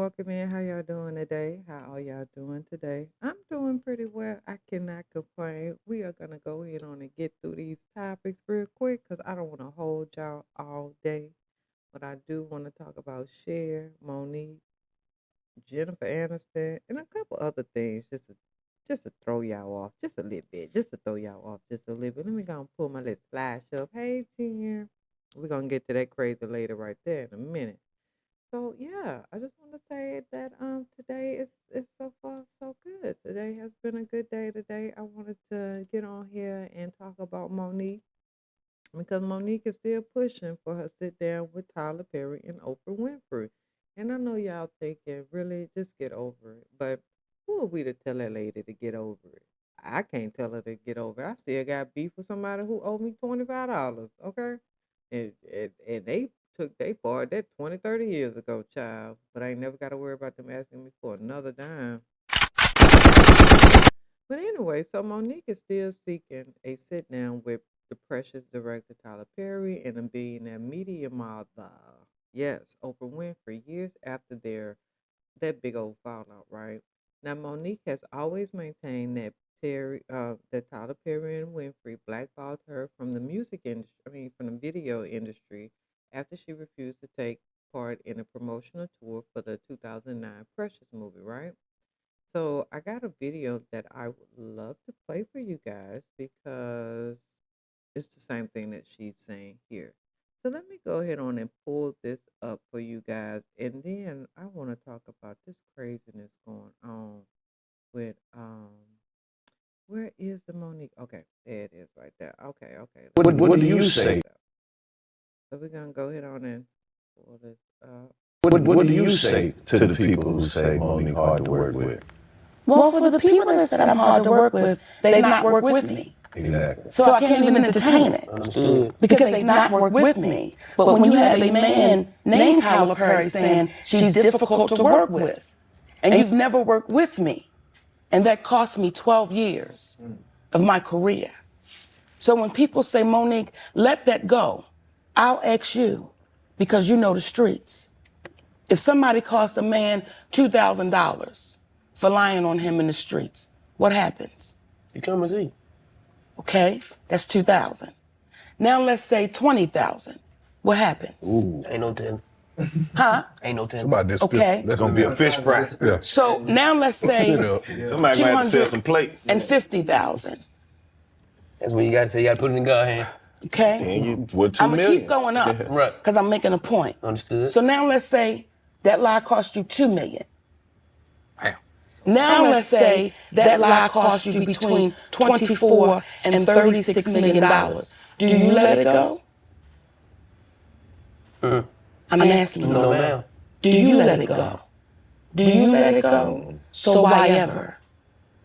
welcome in. How y'all doing today? How are y'all doing today? I'm doing pretty well. I cannot complain. We are gonna go ahead on and get through these topics real quick because I don't want to hold y'all all day. But I do want to talk about Cher, Monique, Jennifer Aniston, and a couple other things just to throw y'all off just a little bit, just to throw y'all off just a little bit. Let me go and pull my little flash up. Hey, Jen. We're gonna get to that crazy later right there in a minute. So yeah, I just want to say that today is so far so good. Today has been a good day today. I wanted to get on here and talk about Monique because Monique is still pushing for her sit down with Tyler Perry and Oprah Winfrey. And I know y'all thinking, really, just get over it. But who are we to tell that lady to get over it? I can't tell her to get over it. I still got beef with somebody who owed me $25, okay? And they took they part that 20, 30 years ago, child. But I ain't never got to worry about them asking me for another dime. But anyway, so Monique is still seeking a sit down with the precious director Tyler Perry and a billionaire media mother. Yes, Oprah Winfrey, years after that big old fallout, right? Now Monique has always maintained that Tyler Perry and Winfrey blackballed her from the music industry, I mean from the video industry after she refused to take part in a promotional tour for the 2009 Precious movie, right? So I got a video that I would love to play for you guys because it's the same thing that she's saying here. So let me go ahead on and pull this up for you guys. And then I want to talk about this craziness going on with where is the Monique? Okay, there it is right there. Okay, okay. What do you say? So we're gonna go ahead on and pull this up. What do you say to the people who say Monique hard to work with? Well, for the people that said I'm hard to work with, they've not worked with me. Exactly. So I can't even entertain it. Understood. Because they've not worked with me. But when you have a man named Tyler Perry saying she's difficult to work with, and you've never worked with me, and that cost me 12 years of my career. So when people say, Monique, let that go, I'll ask you, because you know the streets. If somebody cost a man $2,000 for lying on him in the streets, what happens? You come and see. Okay, that's 2,000. Now let's say 20,000. What happens? Ooh. Ain't no 10. Huh? Ain't no 10. Somebody that's Okay. That's gonna be a fish fry. Yeah. So now let's say Somebody might have to sell some plates. 250,000. That's what you gotta say. You gotta put it in God hand. Okay. And you with 2 I'm gonna million. keep going up Right. because I'm making a point. Understood. So now let's say that lie cost you 2 million. Damn. Now let's say that lie cost you between 24 and 36 million dollars. Do you let it go? I'm asking you. No, ma'am. Do you let it go? Do you let it go? So why ever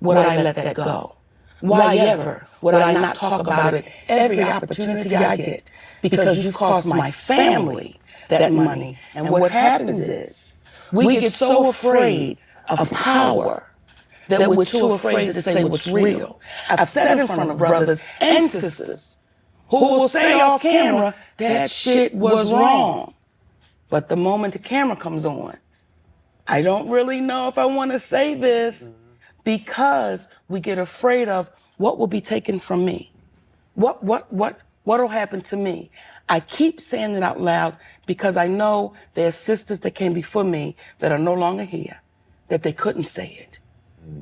would I let that go? Why ever would I not talk about it every opportunity I get? Because you've cost my family that money. And what happens is we get so afraid of power that we're too afraid to say what's real. I've said in front of brothers and sisters who will say off camera that shit was wrong. But the moment the camera comes on, I don't really know if I want to say this because we get afraid of what will be taken from me. What'll happen to me? I keep saying it out loud because I know there's sisters that came before me that are no longer here, that they couldn't say it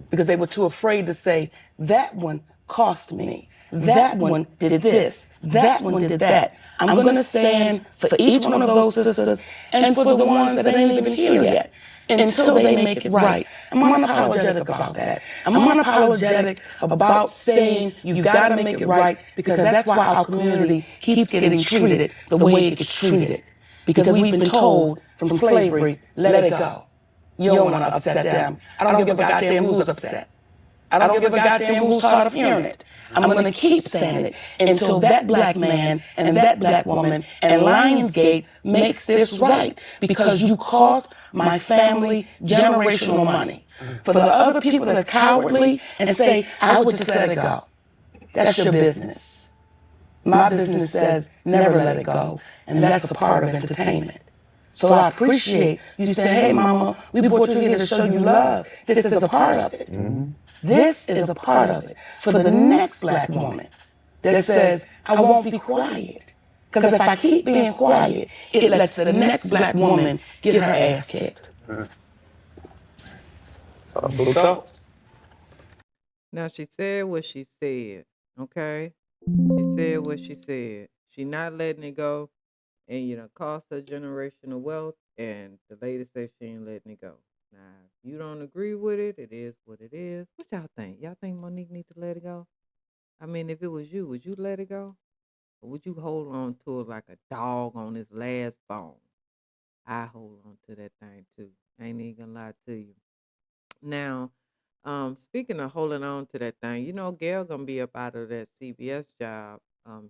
because they were too afraid to say, that one cost me. That one did this. That one did that. I'm going to stand for each one of those sisters and for the ones that ain't even here yet until they make it right. I'm unapologetic about that. I'm unapologetic about saying you've got to make it right because that's why our community keeps getting treated the way it gets treated. Because we've been told from slavery, let it go. You don't want to upset them. I don't give a goddamn who's upset. I don't give a goddamn who's tired of hearing it. I'm going to keep saying it until that black man and that black woman and Lionsgate makes this right because you cost my family generational money. For the other people that's cowardly and say, I would just let it go. That's your business. My business says never let it go, and that's a part of entertainment. So I appreciate you saying, hey, mama, we brought you here to show you love. This is a part of it. This is a part of it for the next black woman that says, I won't be quiet. Because if I keep being quiet, it lets the next black woman get her ass kicked. Blue talk. Now she said what she said, okay? She said what she said. She not letting it go, and cost her generational wealth. And the lady says she ain't letting it go. Now, if you don't agree with it, it is what it is. What y'all think? Y'all think Monique need to let it go? I mean, if it was you, would you let it go, or would you hold on to it like a dog on his last bone? I hold on to that thing too. I ain't even gonna lie to you. Now, speaking of holding on to that thing, Gail gonna be up out of that CBS job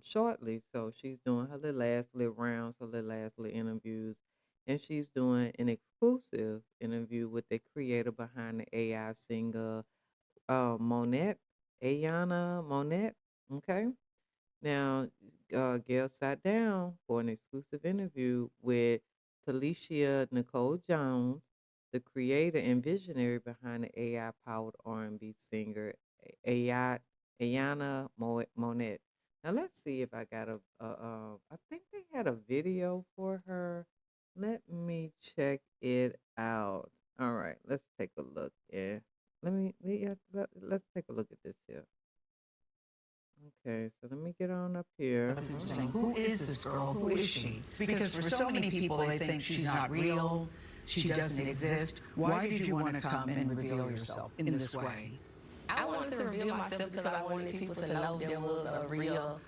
shortly. So she's doing her little last little rounds, her little last little interviews, and she's doing an exclusive interview with the creator behind the AI singer Monette, Ayana Monette. Okay. Now, Gail sat down for an exclusive interview with Talisha Nicole Jones, the creator and visionary behind the AI-powered R&B singer Ayana Monet. Now, let's see if I got I think they had a video for her. Let me check it out. All right, let's take a look. Yeah, let's take a look at this here. Okay, so let me get on up here. Saying, who is this girl? Who is she? Because for so many people, they think she's not real, she doesn't exist. Why did you want to come and reveal yourself in this way? I wanted to reveal myself because I wanted people to know there was a real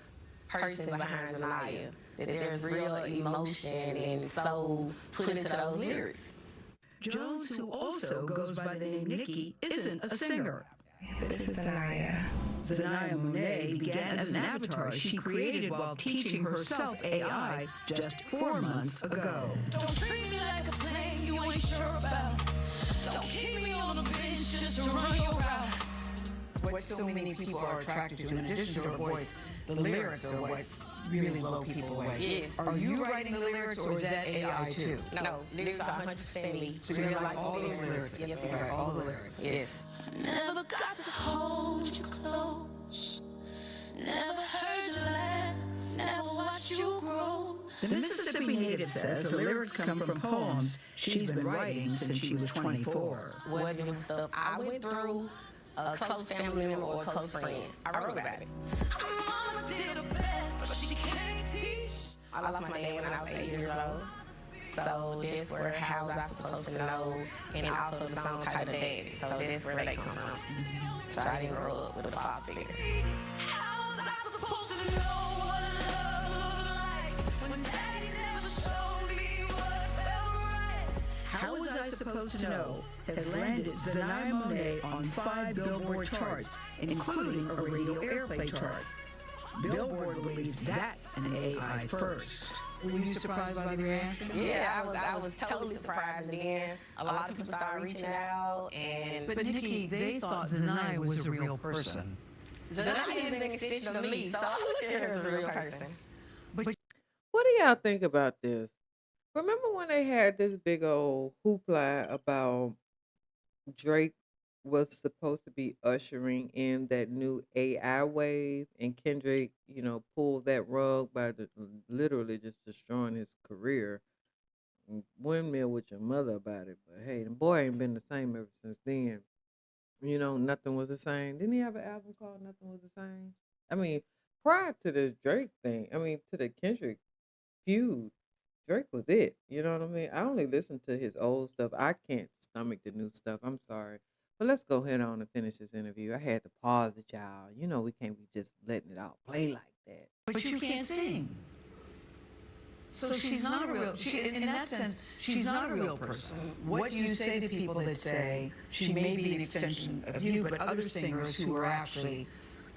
person behind Zanaya, that there's real emotion and soul put into those lyrics. Jones, who also goes by the name Nikki, isn't a singer. This is Zanaya. Zanaya Monet began as an avatar she created while teaching herself AI just 4 months ago. Don't treat me like a plane you ain't sure about. Don't keep me on a bench just to run your route. What so many people are attracted to, in addition to her voice, the lyrics are what really blow people away. Yes. Are you writing the lyrics, or is that AI too? No, lyrics are 100% me. So you like all those lyrics? Yes, You write all the lyrics? Yes. Never got to hold you close. Never heard you laugh. Never watched you grow. The Mississippi native says the lyrics come from poems she's been writing since she was 24. Whether it was stuff I went through, a close family member, or a close friend, I wrote about it. Mama did her best, but she can't teach. I lost my dad when I was 8 years old. So that's where, how was I supposed to know? And also the song titled Daddy. So that's where they come from. So I didn't grow up with a father figure. How was I supposed to know what love looked like when daddy never showed me what felt right? How Was I Supposed to Know has landed Zanaya Monet on 5 Billboard charts, including a radio airplay chart. Billboard believes that's an AI first. Were you surprised by the reaction? Yeah, I was totally surprised. And then a lot of people started reaching out. And But Nikki, they thought Zanaya was a real person. Zanaya is an extension of me, so I look at her as a real person. What do y'all think about this? Remember when they had this big old hoopla about Drake was supposed to be ushering in that new AI wave, and Kendrick, pulled that rug by literally just destroying his career. Windmill with your mother about it, but hey, the boy ain't been the same ever since then. Nothing was the same. Didn't he have an album called Nothing Was the Same? I mean, prior to this Drake thing, to the Kendrick feud, Drake was it. You know what I mean? I only listen to his old stuff. I can't stomach the new stuff. I'm sorry. But let's go ahead on and finish this interview. I had to pause it, y'all. We can't be just letting it all play like that. But you can't sing. So she's not a real, in that sense, she's not a real person. What do you say to people that say she may be an extension of you, but other singers who are actually,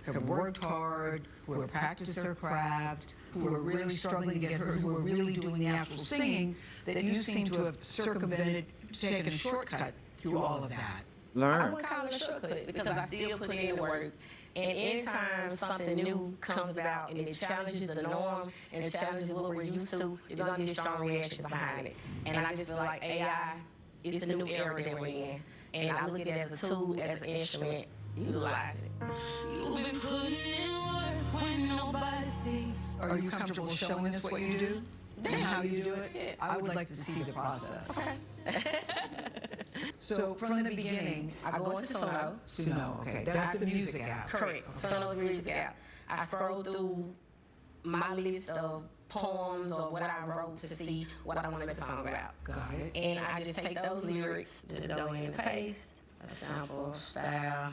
have worked hard, who have practiced their craft, who are really struggling to get her, who are really doing the actual singing, that you seem to have circumvented, taken a shortcut through all of that? I wouldn't call it a shortcut because I still put in the work And anytime something new comes about and it challenges the norm and it challenges what we're used to, you're gonna get strong reactions behind it. And I just feel like AI is the new era that we're in. And I look at it as a tool, as an instrument. Utilize it. You've been putting in work when nobody sees. Are you comfortable showing us what you do and how you do it? Yeah. I would like to see the process. So from the beginning, I go into Suno. Suno, okay, that's the music app. Correct. Suno's music app. I scroll through my list of poems or what I wrote to see what I want to make a song about. Got it. And I just take those lyrics, just go in and paste a sample, style,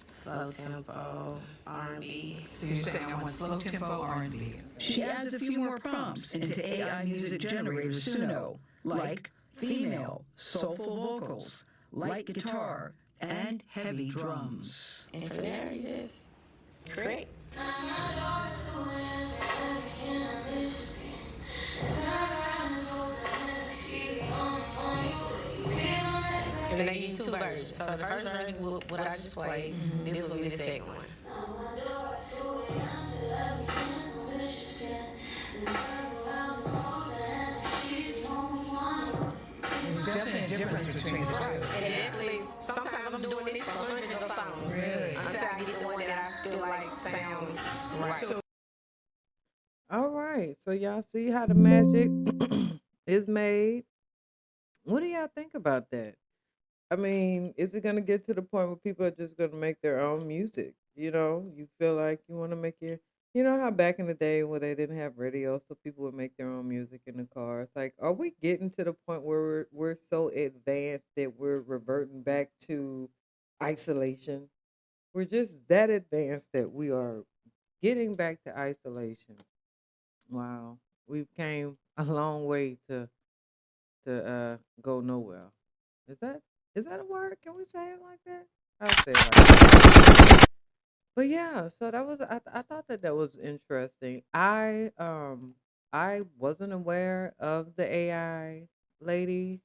slow tempo, R&B. So you're saying I want slow tempo R&B. She adds a few more prompts into AI music generator Suno, like female, soulful vocals, light guitar, and heavy drums. And from there, you just create. And then they give you two versions. So the first version is what I just played. This will be the second one. There's definitely a difference between the two. And definitely, sometimes I'm doing this for hundreds of songs. Really? Until I get the one that I feel like sounds right. So All right. So y'all see how the magic is made. What do y'all think about that? I mean, is it gonna get to the point where people are just gonna make their own music? You feel like you want to make you know how back in the day where they didn't have radio, so people would make their own music in the car. It's like, are we getting to the point where we're so advanced that we're reverting back to isolation? We're just that advanced that we are getting back to isolation. Wow, we've came a long way to go nowhere. Is that a word? Can we say it like that? I'll say it like that. But yeah, so I thought that was interesting. I wasn't aware of the AI lady.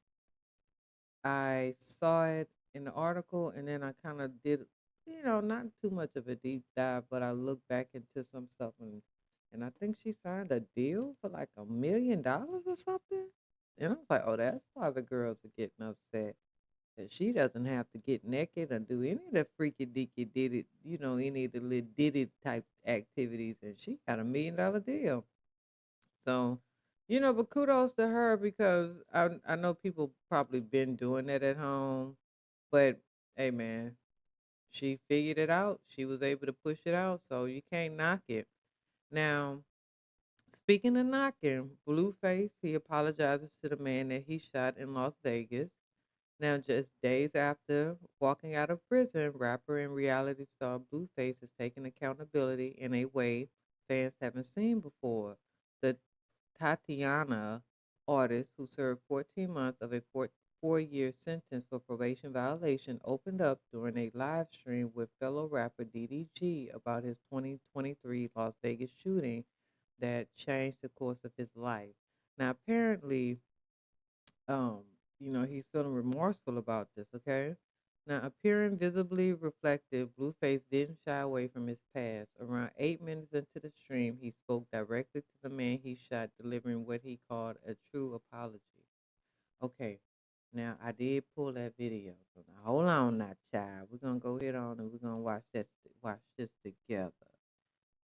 I saw it in the article and then I kind of did, not too much of a deep dive, but I looked back into some stuff and I think she signed a deal for like $1 million or something. And I was like, oh, that's why the girls are getting upset. That she doesn't have to get naked or do any of the freaky deaky did it, any of the little did it type activities. And she got $1 million deal. So, but kudos to her because I know people probably been doing that at home. But hey, man, she figured it out. She was able to push it out. So you can't knock it. Now, speaking of knocking, Blueface, he apologizes to the man that he shot in Las Vegas. Now, just days after walking out of prison, rapper and reality star Blueface is taking accountability in a way fans haven't seen before. The Tatiana artist, who served 14 months of a four-year sentence for probation violation, opened up during a live stream with fellow rapper DDG about his 2023 Las Vegas shooting that changed the course of his life. Now, apparently, he's feeling remorseful about this, okay? Now, appearing visibly reflective, Blueface didn't shy away from his past. Around 8 minutes into the stream, he spoke directly to the man he shot, delivering what he called a true apology. Okay, now I did pull that video. So now hold on now, child. We're gonna go ahead on and we're gonna watch this together.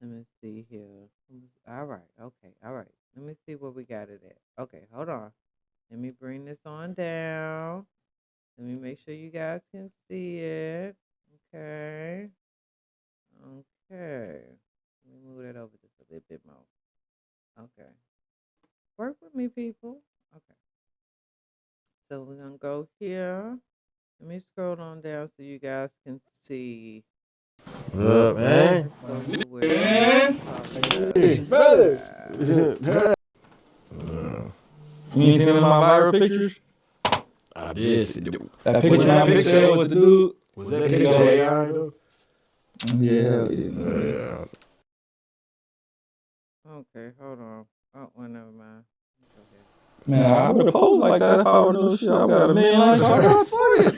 Let me see here. All right, okay, all right. Let me see where we got it at. Okay, hold on. Let me bring this on down. Let me make sure you guys can see it. Okay. Okay. Let me move that over just a little bit more. Okay. Work with me, people. Okay. So we're going to go here. Let me scroll on down so you guys can see. What up, man? You ain't seen my viral pictures? I did see the That picture I picture with the dude. Was that picture AI though? Yeah. Yeah. Okay, hold on. Oh, well, never mind. Okay. Man, I would have posed like that if I were no shit. I got a million likes. I got fuck it.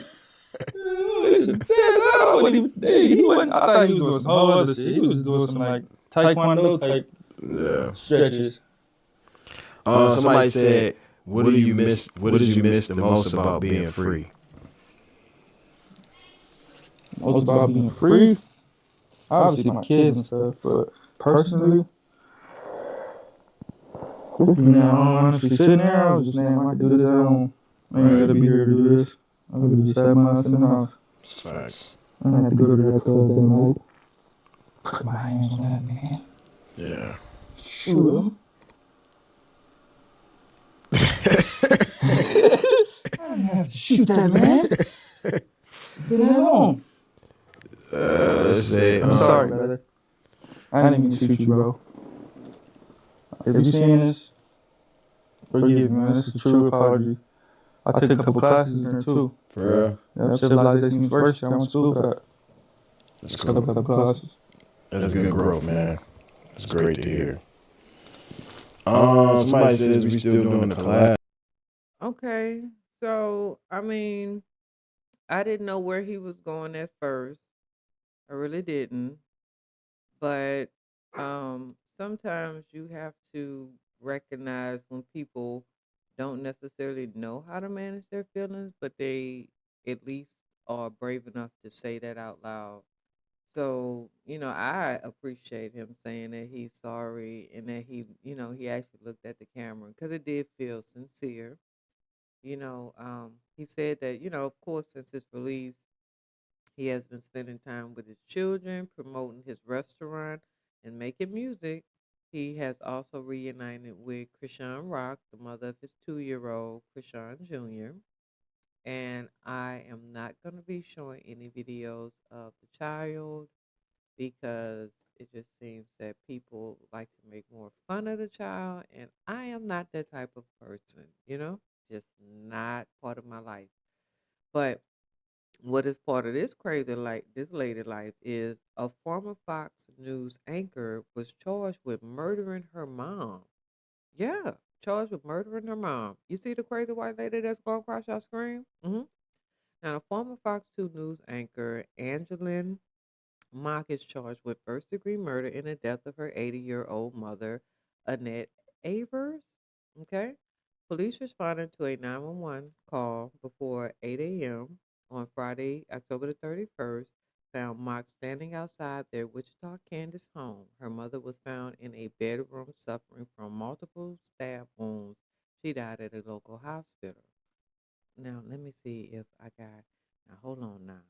listen, I wasn't even, he wasn't, I thought he was doing some whole other shit. He was doing some like taekwondo type stretches. Somebody said, what did you miss the most about being free? Most about being free? Obviously my kids and stuff, but personally, I'm honestly sitting there, I was just saying, I might do this at home. I ain't gotta be here to do this. I could just have my ass in the house. Facts. I don't have to go to that club that night. Put my hands on that man. Yeah. Shoot him. I didn't have to shoot that man. Been at home. Let's say, I'm sorry, brother. I didn't mean to shoot you, bro. If you seen this, forgive me, man. This is a true apology. I took a couple classes in there too. For real? Yeah, Civilization University. I went to school for that. That's A couple other classes. That's good growth, man. That's great to hear. Somebody says we still doing the class. Okay, so I mean, I didn't know where he was going at first. I really didn't. But sometimes you have to recognize when people don't necessarily know how to manage their feelings, but they at least are brave enough to say that out loud. So, I appreciate him saying that he's sorry and that he actually looked at the camera because it did feel sincere. He said that, of course, since his release, he has been spending time with his children, promoting his restaurant, and making music. He has also reunited with Krishan Rock, the mother of his 2-year-old, Krishan Jr. And I am not going to be showing any videos of the child because it just seems that people like to make more fun of the child. And I am not that type of person, just not part of my life. But what is part of this crazy like this lady life is a former Fox News anchor was charged with murdering her mom. Yeah, charged with murdering her mom. You see the crazy white lady that's going across your screen? Now, a former Fox 2 News anchor, Angeline Mock, is charged with first-degree murder in the death of her 80-year-old mother, Annette Avers. Okay? Police responded to a 911 call before 8 a.m. on Friday, October the 31st, found Mock standing outside their Wichita, Kansas home. Her mother was found in a bedroom suffering from multiple stab wounds. She died at a local hospital. Now, let me see if I got. Now, hold on now.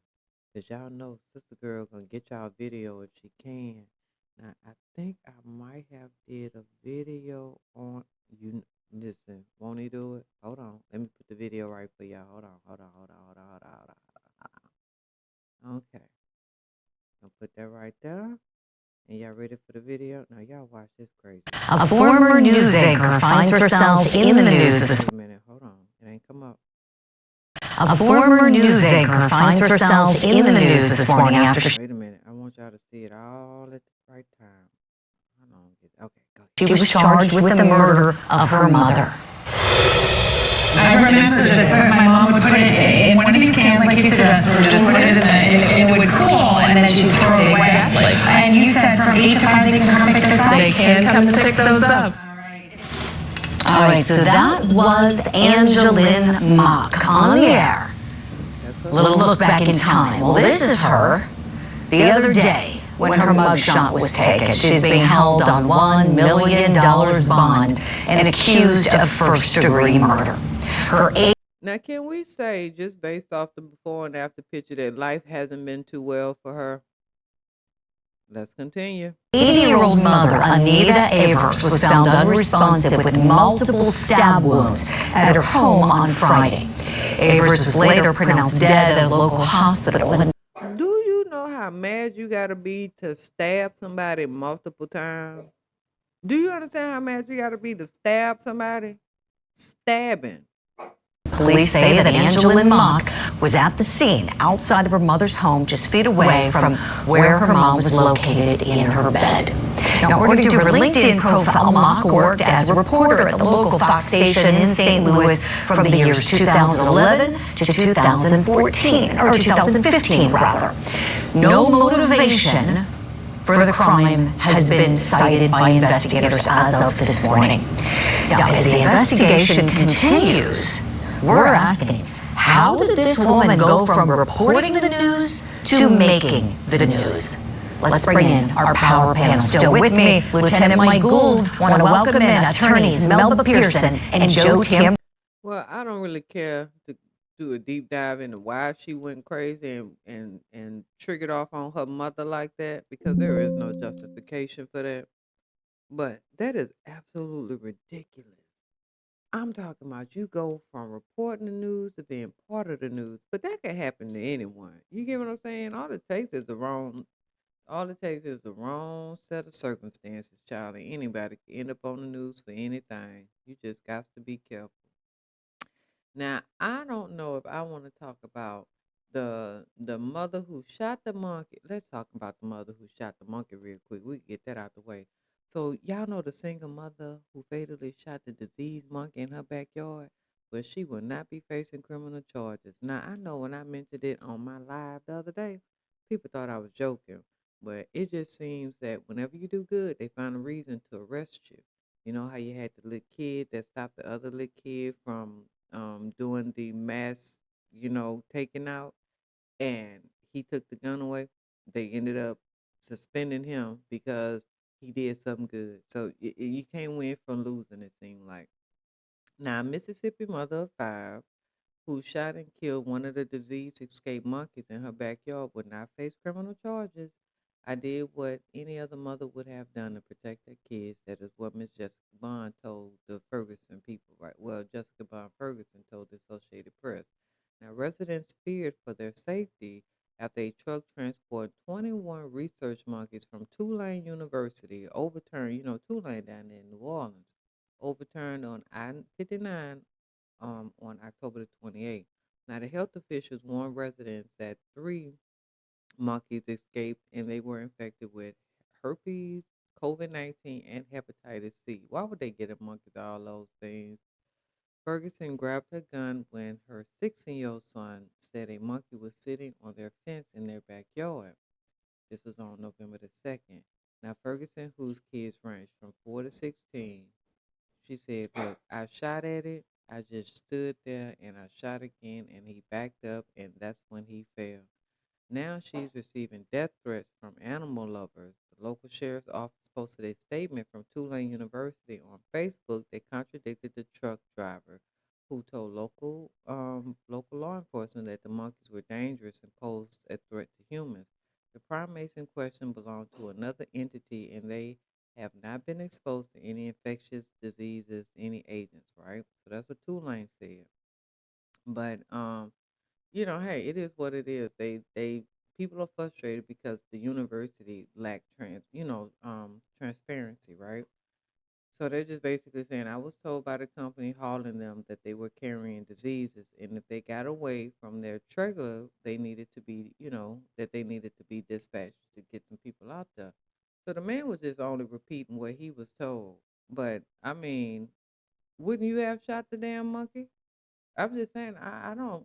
Because y'all know Sister Girl going to get y'all video if she can. Now, I think I might have did a video on you. Listen, won't he do it? Hold on. Let me put the video right for y'all. Hold on. Okay. I'll put that right there. And y'all ready for the video? Now, y'all watch this crazy. A former news anchor finds herself in the news this Wait a minute. Hold on. It ain't come up. A former news anchor finds herself in the news this morning after Wait a minute. I want y'all to see it all at the right time. Hold on. Okay, go. she was charged with the murder of her mother. I remember just my mom would put it in one of these cans like you suggested, just put it in and it would cool, and then she'd throw it away. And you said from 8 to 5 they can come pick this up? They can come to pick those up. All right, so that was Angeline Mock on the air. Little look back in time. Well, this is her the other day when her mugshot was taken. She's being held on $1 million bond and accused of first-degree murder. Her Now, can we say, just based off the before and after picture, that life hasn't been too well for her? Let's continue. 80-year-old mother, Anita Avers, was found unresponsive with multiple stab wounds at her home on Friday. Avers was later pronounced dead at a local hospital. Do you know how mad you got to be to stab somebody multiple times? Do you understand how mad you got to be to stab somebody? Stabbing. Police say that Angeline Mock was at the scene outside of her mother's home, just feet away from where her mom was located in her bed. Now, according to her LinkedIn profile, Mock worked as a reporter at the local Fox station in St. Louis from the years 2011 to 2014, or 2015, rather. No motivation for the crime has been cited by investigators as of this morning. Now, as the investigation continues, we're asking, how did this woman go from reporting the news to making the news? Let's bring in our power panel. Still with me, Lieutenant Mike Gould. Want to welcome in attorneys Melba Pearson and Joe Tam. Well, I don't really care to do a deep dive into why she went crazy and triggered off on her mother like that, because there is no justification for that. But that is absolutely ridiculous. I'm talking about you go from reporting the news to being part of the news, but that could happen to anyone. You get what I'm saying? All it takes is the wrong set of circumstances, child, and anybody can end up on the news for anything. You just got to be careful. Now, I don't know if I want to talk about the mother who shot the monkey. Let's talk about the mother who shot the monkey real quick. We can get that out the way. So y'all know the single mother who fatally shot the diseased monkey in her backyard? Well, she will not be facing criminal charges. Now, I know when I mentioned it on my live the other day, people thought I was joking. But it just seems that whenever you do good, they find a reason to arrest you. You know how you had the little kid that stopped the other little kid from doing the mass, taking out, and he took the gun away. They ended up suspending him because he did something good. So you can't win from losing, it seemed like. Now, a Mississippi mother of 5 who shot and killed one of the disease escaped monkeys in her backyard would not face criminal charges. I did what any other mother would have done to protect their kids. That is what Miss Jessica Bond told the Ferguson people, right? Well, Jessica Bond Ferguson told the Associated Press. Now, residents feared for their safety after a truck transporting 21 research monkeys from Tulane University overturned, Tulane down there in New Orleans, overturned on I-59 on October the 28th. Now, the health officials warned residents that 3 monkeys escaped and they were infected with herpes, COVID-19, and hepatitis C. Why would they get a monkey with all those things? Ferguson grabbed her gun when her 16-year-old son said a monkey was sitting on their fence in their backyard. This was on November the 2nd. Now, Ferguson, whose kids ranged from 4 to 16, she said, "Look, I shot at it. I just stood there and I shot again, and he backed up, and that's when he fell." Now she's receiving death threats from animal lovers. The local sheriff's office posted a statement from Tulane University on Facebook that contradicted the truck driver, who told local law enforcement that the monkeys were dangerous and posed a threat to humans. The primates in question belong to another entity, and they have not been exposed to any infectious diseases, any agents, right? So that's what Tulane said. But hey, it is what it is. They people are frustrated because the university lacked transparency, right? So they're just basically saying, I was told by the company hauling them that they were carrying diseases, and if they got away from their trailer, they needed to be, that they needed to be dispatched to get some people out there. So the man was just only repeating what he was told. But I mean, wouldn't you have shot the damn monkey? I'm just saying, I love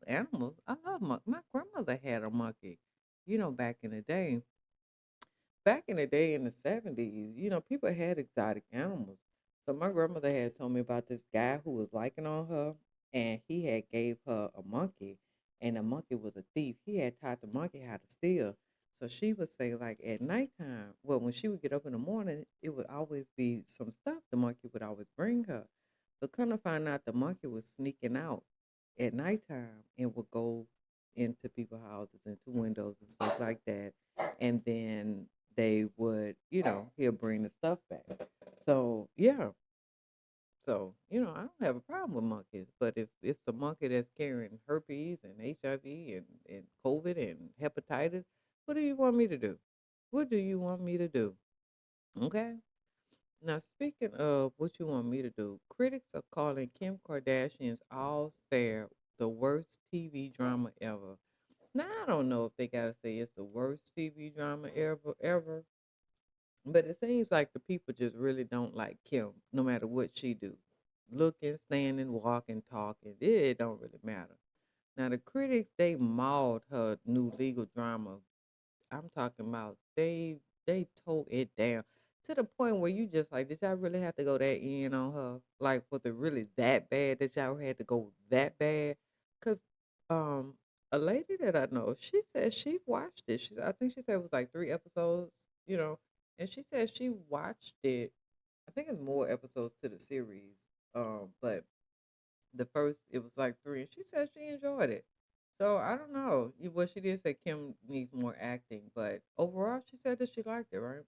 animals. I love my grandmother had a monkey, back in the day. Back in the day in the 70s, people had exotic animals. So my grandmother had told me about this guy who was liking on her, and he had gave her a monkey, and the monkey was a thief. He had taught the monkey how to steal. So she would say, like, at nighttime, well, when she would get up in the morning, it would always be some stuff the monkey would always bring her. So kind of find out the monkey was sneaking out at nighttime and would go into people's houses, into windows and stuff like that. And then they would, he'll bring the stuff back. So yeah. So, I don't have a problem with monkeys. But if it's a monkey that's carrying herpes and HIV and COVID and hepatitis, what do you want me to do? What do you want me to do? Okay. Now, speaking of what you want me to do, critics are calling Kim Kardashian's All Fair the worst TV drama ever. Now, I don't know if they gotta say it's the worst TV drama ever, ever, But it seems like the people just really don't like Kim, no matter what she do. Looking, standing, walking, talking, it don't really matter. Now the critics they mauled her new legal drama. I'm talking about they tore it down to the point where you just like, did y'all really have to go that in on her? Like, was it really that bad that y'all had to go that bad? Cause um a lady that I know, she said she watched it. I think she said it was like 3 episodes, you know, and she said she watched it. I think it's more episodes to the series. But the first it was like 3, and she said she enjoyed it. So I don't know. Well, she did say Kim needs more acting, but overall she said that she liked it, right?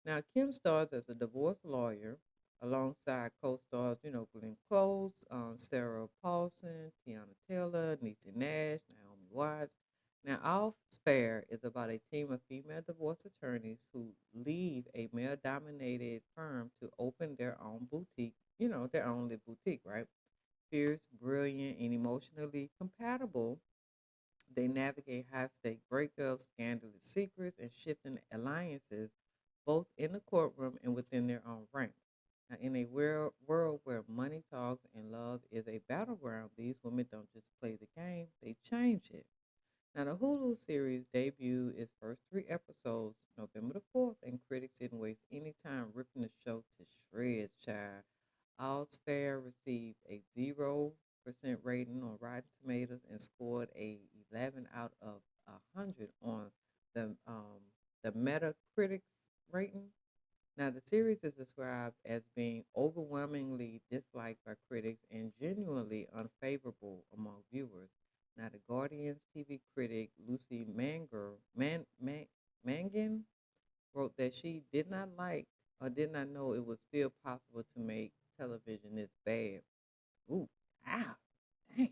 Now Kim stars as a divorce lawyer alongside co-stars, Glenn Close, Sarah Paulson, Tiana Taylor, Niecy Nash, Naomi Watts. Now, All Fair is about a team of female divorce attorneys who leave a male-dominated firm to open their own boutique, their own little boutique, right? Fierce, brilliant, and emotionally compatible, they navigate high stake breakups, scandalous secrets, and shifting alliances, both in the courtroom and within their own ranks. Now, in a world where money talks and love is a battleground, these women don't just play the game, they change it. Now, the Hulu series debuted its first 3 episodes November the 4th, and critics didn't waste any time ripping the show to shreds, child. All's Fair received a 0% rating on Rotten Tomatoes and scored a 11 out of 100 on the um, the Metacritic rating. Now, the series is described as being overwhelmingly disliked by critics and genuinely unfavorable among viewers. Now, the Guardian's TV critic Lucy Mangan wrote that she did not like or did not know it was still possible to make television this bad. Ooh, ow, damn.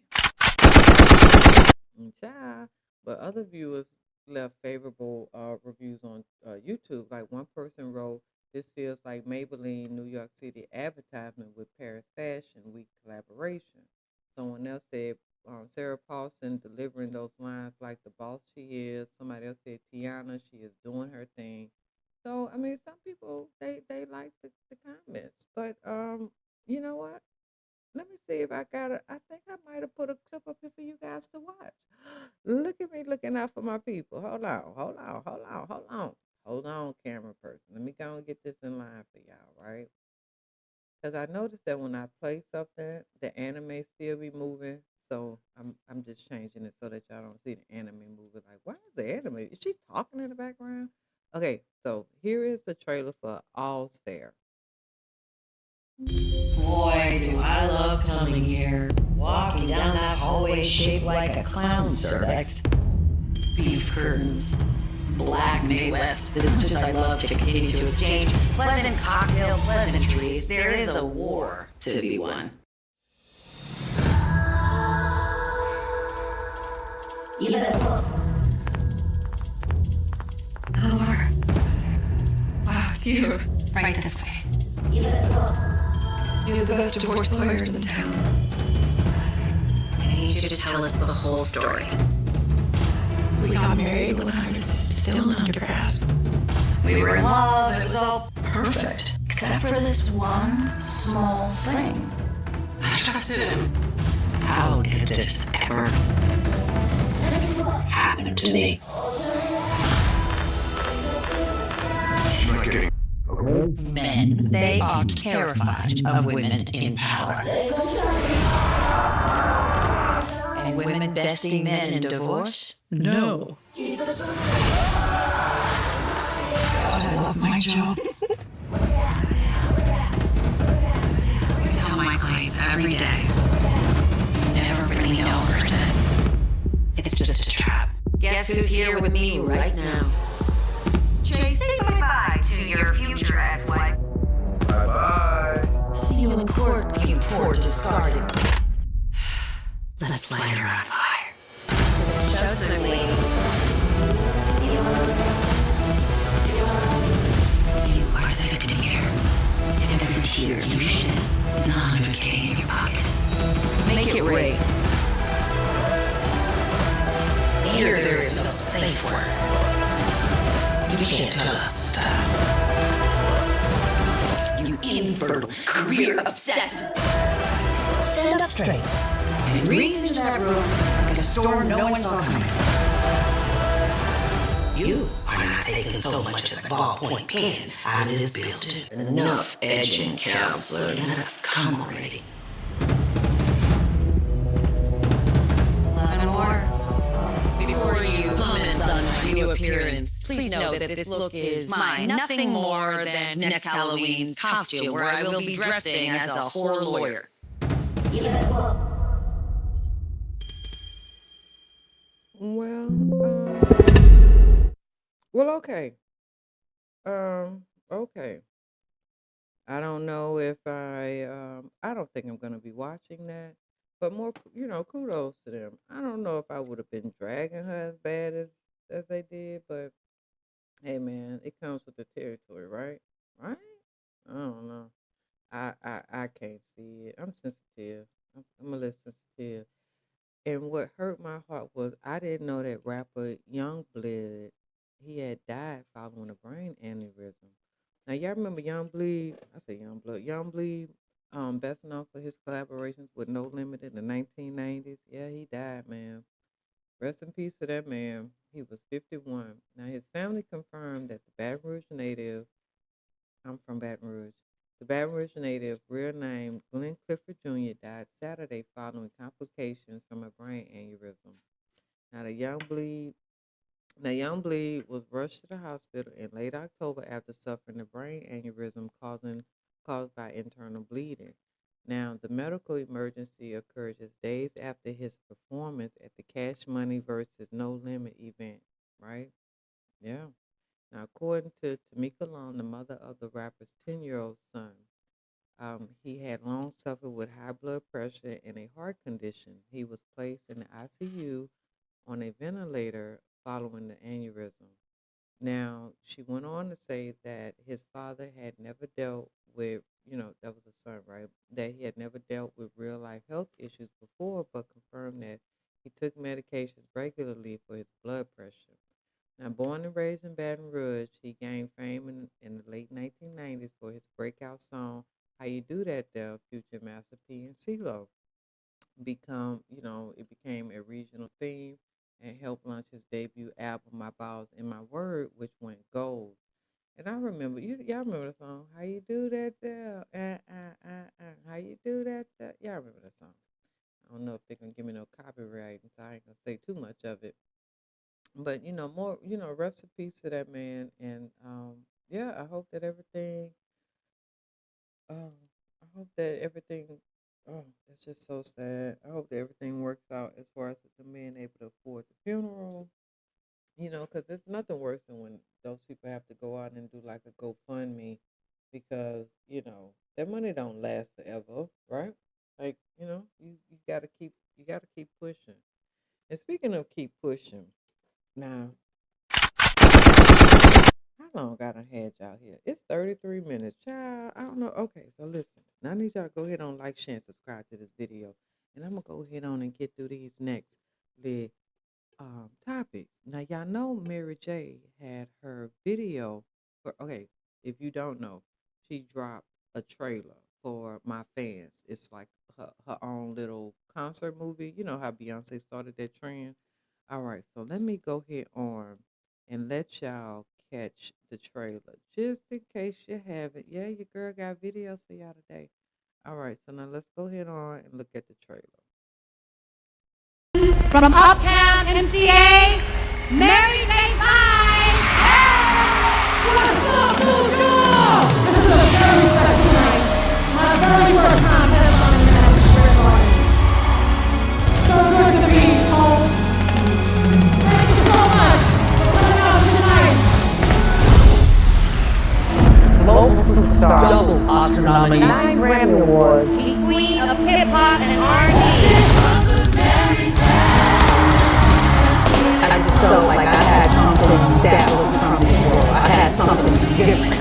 Child. But other viewers left favorable reviews on YouTube. Like one person wrote, "This feels like Maybelline New York City advertisement with Paris Fashion Week collaboration." Someone else said, Sarah Paulson delivering those lines like the boss she is. Somebody else said, Tiana, she is doing her thing. So, I mean, some people, they like the comments. But you know what? Let me see if I got it. I think I might have put a clip up here for you guys to watch. Look at me looking out for my people. Hold on, hold on, hold on, hold on. Hold on, camera person. Let me go and get this in line for y'all, right? Because I noticed that when I play something, the anime still be moving. So I'm just changing it so that y'all don't see the anime moving. Like, why is the anime? Is she talking in the background? Okay, so here is the trailer for All's Fair. Boy, do I love coming here. Walking down that hallway shaped like a clown cervix. Beef curtains. Black May West. As much as I love to continue to exchange pleasant cocktail pleasantries, there is a war to be won. Eleanor. Wow, it's you. Right this way. You're the best divorce lawyers in town. I need you to tell us the whole story. We got married when I was still an undergrad. We were in love, it was all perfect. Except for this one small thing. I trusted him. How did this ever happen to me? Men, they are terrified of women in power. And women besting men in divorce? No. God, I love my job. I tell my clients every day, you never really know a person. It's just a trap. Guess who's here with me right now? Jay, say bye-bye to your future ex-wife. Bye-bye. See you in court, you poor discarded. Let's light her on fire. Show's been waiting. You are the victim here. Every tear you shed is $100K in your pocket. Make it rain. Here there is no safe word. You can't tell us to stop. infertile, career-obsessed. Stand up straight and breeze into that room like a storm no one saw coming. You are not taking so much as a ballpoint pen out of this building. Enough edging, counselor. Let us come already. Before you comment on my new appearance, please know that this look is mine. Nothing more than next Halloween's costume, where I will be dressing as a horror lawyer. Well, okay. Okay. I don't know if I don't think I'm gonna be watching that, but more, kudos to them. I don't know if I would have been dragging her as bad as they did, but hey, man, it comes with the territory, right? Right? I don't know. I can't see it. I'm sensitive. I'm a little sensitive. And what hurt my heart was I didn't know that rapper Youngblood, he had died following a brain aneurysm. Now y'all remember Youngblood? I say Youngblood. Youngblood, best known for his collaborations with No Limit in the 1990s. Yeah, he died, man. Rest in peace to that man. He was 51. Now his family confirmed that the Baton Rouge native, I'm from Baton Rouge. The Baton Rouge native, real name Glenn Clifford Jr., died Saturday following complications from a brain aneurysm. Now Young Bleed was rushed to the hospital in late October after suffering a brain aneurysm caused by internal bleeding. Now, the medical emergency occurred just days after his performance at the Cash Money versus No Limit event, right? Yeah. Now, according to Tamika Long, the mother of the rapper's 10-year-old son, he had long suffered with high blood pressure and a heart condition. He was placed in the ICU on a ventilator following the aneurysm. Now, she went on to say that his father had never dealt with, that was a son, right? That he had never dealt with real life health issues before, but confirmed that he took medications regularly for his blood pressure. Now, born and raised in Baton Rouge, he gained fame in the late 1990s for his breakout song, How You Do That There, Future Master P and CeeLo. It became a regional theme and helped launch his debut album, My Balls and My Word, which went gold. And I remember, y'all remember the song, How You Do That There, How You Do That There. Y'all remember that song. I don't know if they're going to give me no copyright, so I ain't going to say too much of it. But, more, rest in peace to that man. And, yeah, I hope that everything, oh, that's just so sad. I hope that everything works out as far as with the man able to afford the funeral, because there's nothing worse than when those people have to go out and do like a GoFundMe because, that money don't last forever, right? Like, you gotta keep pushing. And speaking of keep pushing, now, how long I done had y'all here? It's 33 minutes. Child, I don't know. Okay, so listen. Now I need y'all to go ahead on like, share, and subscribe to this video. And I'm going to go ahead on and get through these next topics. Now, y'all know Mary J had her video. Okay, if you don't know, she dropped a trailer for My Fans. It's like her own little concert movie. You know how Beyonce started that trend? All right, so let me go ahead on and let y'all catch the trailer just in case you haven't. Yeah, your girl got videos for y'all today. All right, so now let's go ahead on and look at the trailer. From Uptown MCA, Mary J. Blige. What's up, New York? This is a very special night. My very first time headlining at the Square Garden. So good to be home. Thank you so much for coming out tonight. Global superstar, double Oscar nominee, 9 Grammy Awards, the queen of hip hop and R&B. I just felt like I had something that was from this world. I had something different.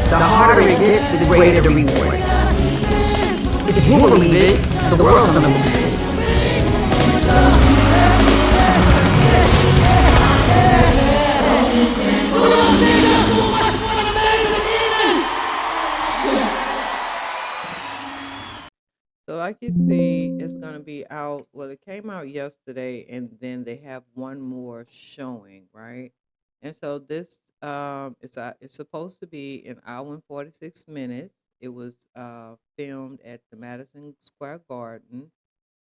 The harder it gets, the greater the reward. If you believe it, the world's gonna believe it. like you see, it's gonna be out. Well, it came out yesterday, and then they have one more showing, right? And so this it's supposed to be an hour and 46 minutes. It was filmed at the Madison Square Garden.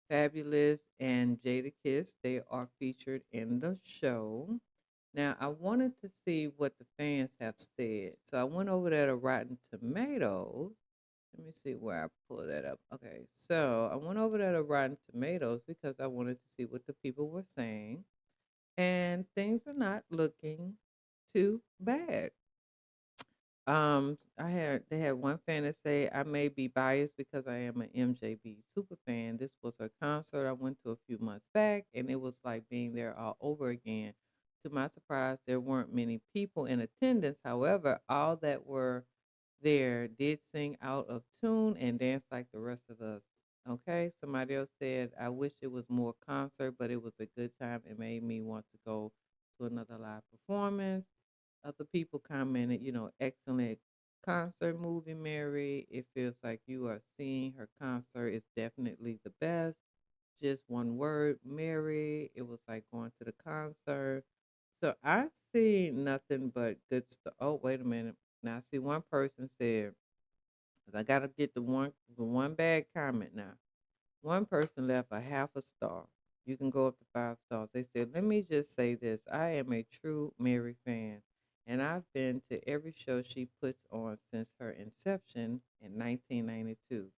Fabulous and Jada Kiss, they are featured in the show. Now, I wanted to see what the fans have said. So I went over there to Rotten Tomatoes. Let me see where I pull that up. Okay, so I went over there to Rotten Tomatoes because I wanted to see what the people were saying. And things are not looking too bad. They had one fan that say I may be biased because I am an MJB super fan. This was her concert I went to a few months back, and it was like being there all over again. To my surprise, there weren't many people in attendance. However, all that were there did sing out of tune and dance like the rest of us. Okay, somebody else said I wish it was more concert, but it was a good time. It made me want to go to another live performance. Other people commented, excellent concert movie, Mary. It feels like you are seeing her concert. It's definitely the best. Just one word, Mary. It was like going to the concert. So I see nothing but good stuff. Oh, wait a minute. Now I see one person said, 'cause I gotta get the one bad comment now. One person left a half a star. You can go up to 5 stars. They said, let me just say this. I am a true Mary fan, and I've been to every show she puts on since her inception in 1992,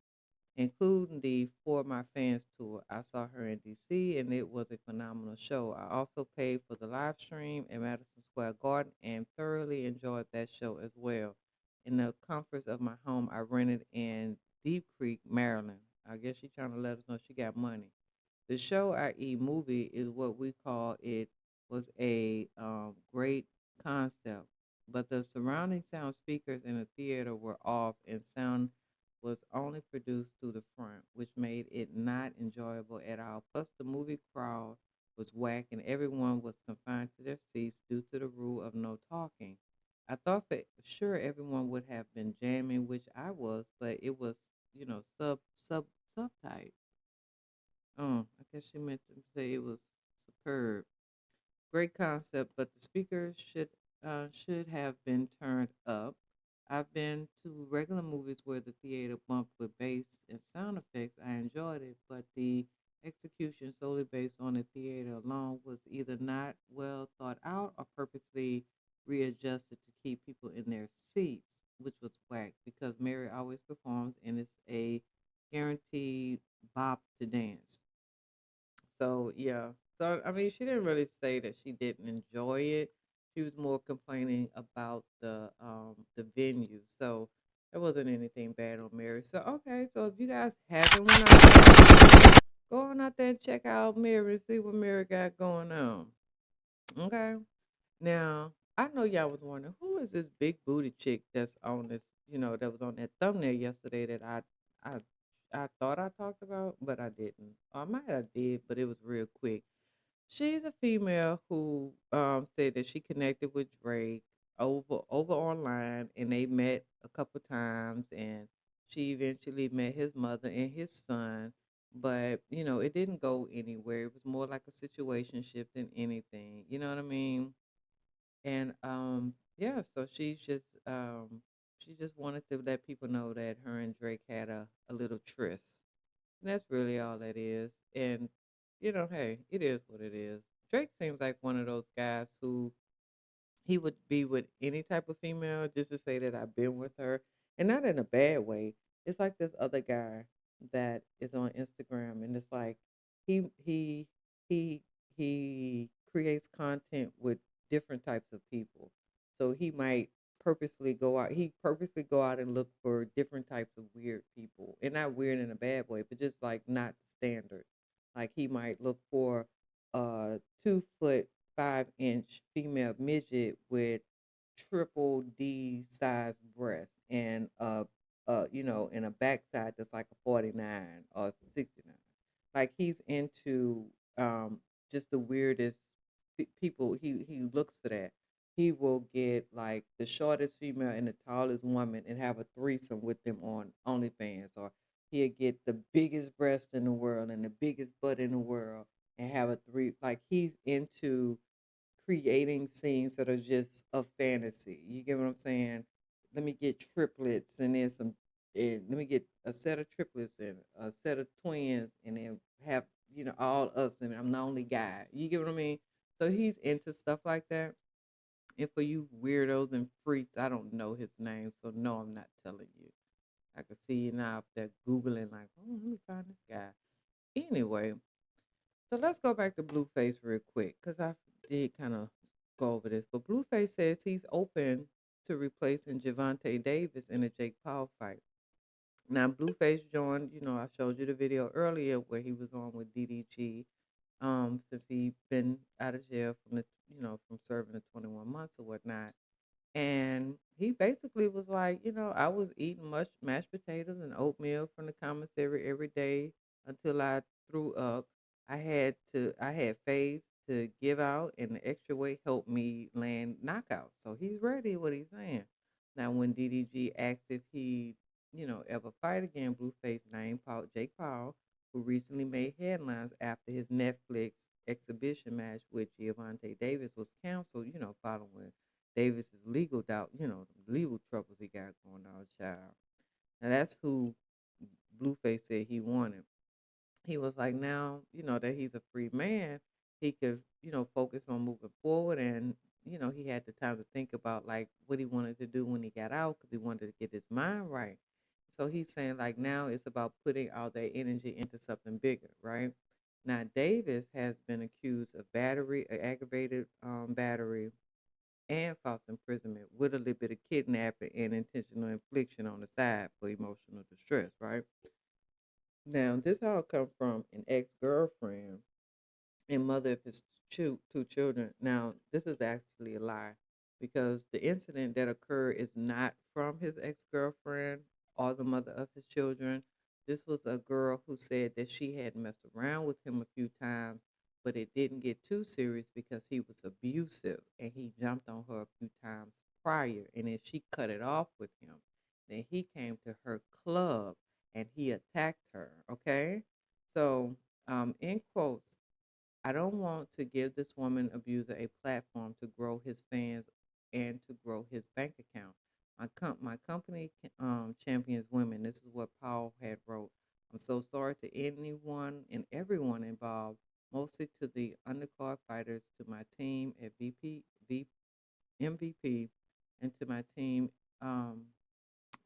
including the For My Fans tour. I saw her in DC, and it was a phenomenal show. I also paid for the live stream at Madison Square Garden and thoroughly enjoyed that show as well. In the comforts of my home, I rented in Deep Creek, Maryland. I guess she's trying to let us know she got money. The show, i.e., movie, is what we call it was a great concept, but the surrounding sound speakers in the theater were off and sound was only produced through the front, which made it not enjoyable at all. Plus, the movie crowd was whack and everyone was confined to their seats due to the rule of no talking. I thought for sure everyone would have been jamming, which I was, but it was, subtype. I guess she meant to say it was superb. Great concept, but the speakers should have been turned up. I've been to regular movies where the theater bumped with bass and sound effects. I enjoyed it, but the execution solely based on the theater alone was either not well thought out or purposely readjusted to keep people in their seats, which was whack because Mary always performs and it's a guaranteed bop to dance. So yeah. So I mean, she didn't really say that she didn't enjoy it. She was more complaining about the venue. So there wasn't anything bad on Mary. So okay, so if you guys haven't went out there, go on out there and check out Mary and see what Mary got going on. Okay. Now I know y'all was wondering who is this big booty chick that's on this, that was on that thumbnail yesterday that I I thought I talked about, but I didn't. Or I might have did, but it was real quick. She's a female who said that she connected with Drake over online, and they met a couple times, and she eventually met his mother and his son. But it didn't go anywhere. It was more like a situationship than anything. You know what I mean? And yeah, so she just wanted to let people know that her and Drake had a little tryst. And that's really all that is. And hey, it is what it is. Drake seems like one of those guys who he would be with any type of female just to say that I've been with her, and not in a bad way. It's like this other guy that is on Instagram, and it's like he he he creates content with different types of people. So he might purposely go out. He purposely go out and look for different types of weird people, and not weird in a bad way, but just like not standard. Like he might look for 2 foot 5 inch female midget with triple D size breasts and and a backside that's like a 49 or 69. Like he's into just the weirdest people. He looks for that. He will get like the shortest female and the tallest woman and have a threesome with them on OnlyFans, or he'll get the biggest breast in the world and the biggest butt in the world and have a three. Like he's into creating scenes that are just a fantasy. You get what I'm saying? Let me get triplets and then some. And let me get a set of triplets and a set of twins, and then have all us, and I'm the only guy. You get what I mean? So he's into stuff like that. And for you weirdos and freaks, I don't know his name, so no, I'm not telling you. I can see you now up there googling like, oh, let me find this guy. Anyway, so let's go back to Blueface real quick because I did kind of go over this. But Blueface says he's open to replacing Javante Davis in a Jake Paul fight. Now, Blueface joined, I showed you the video earlier where he was on with DDG, since he been out of jail from serving the 21 months or whatnot. And he basically was like, I was eating much mashed potatoes and oatmeal from the commissary every day until I threw up. I had phase to give out, and the extra weight helped me land knockouts. So he's ready. What he's saying. Now, when DDG asked if he, ever fight again, Blueface named Jake Paul, who recently made headlines after his Netflix exhibition match with Giovanni Davis was canceled. Following Davis's legal doubt, legal troubles he got going on, child. Now that's who Blueface said he wanted. He was like, now, that he's a free man, he could, focus on moving forward. And, he had the time to think about like what he wanted to do when he got out because he wanted to get his mind right. So he's saying like now it's about putting all that energy into something bigger, right? Now Davis has been accused of battery, aggravated battery, and false imprisonment with a little bit of kidnapping and intentional infliction on the side for emotional distress, right? Now, this all come from an ex-girlfriend and mother of his two children. Now, this is actually a lie because the incident that occurred is not from his ex-girlfriend or the mother of his children. This was a girl who said that she had messed around with him a few times, but it didn't get too serious because he was abusive and he jumped on her a few times prior, and then she cut it off with him. Then he came to her club and he attacked her. Okay, so in quotes, I don't want to give this woman abuser a platform to grow his fans and to grow his bank account. My company champions women. This is what Paul had wrote. I'm so sorry to anyone and everyone involved, mostly to the undercard fighters, to my team at MVP, and to my team, um,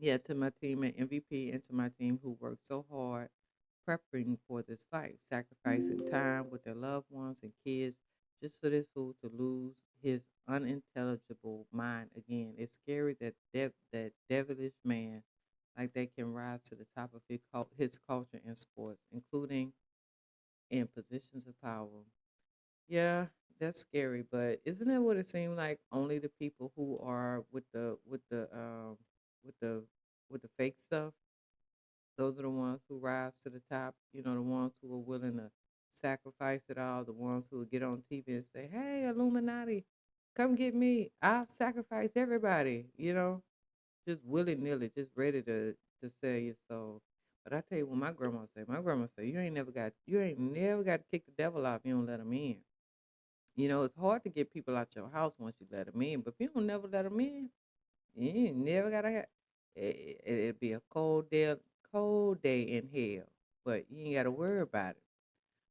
to my team at MVP, and to my team who worked so hard prepping for this fight, sacrificing time with their loved ones and kids just for this fool to lose his unintelligible mind again. It's scary that that devilish man like that can rise to the top of his culture and sports, including in positions of power. Yeah, that's scary, but isn't that what it seemed like? Only the people who are with the with the fake stuff, those are the ones who rise to the top, the ones who are willing to sacrifice it all, the ones who will get on TV and say, hey, Illuminati, come get me. I'll sacrifice everybody, just willy nilly, just ready to sell your soul. But I tell you what my grandma say, you ain't never got to kick the devil out if you don't let him in. It's hard to get people out your house once you let them in, but if you don't never let them in, you ain't never gotta have. It'd be a cold day in hell, but you ain't gotta worry about it.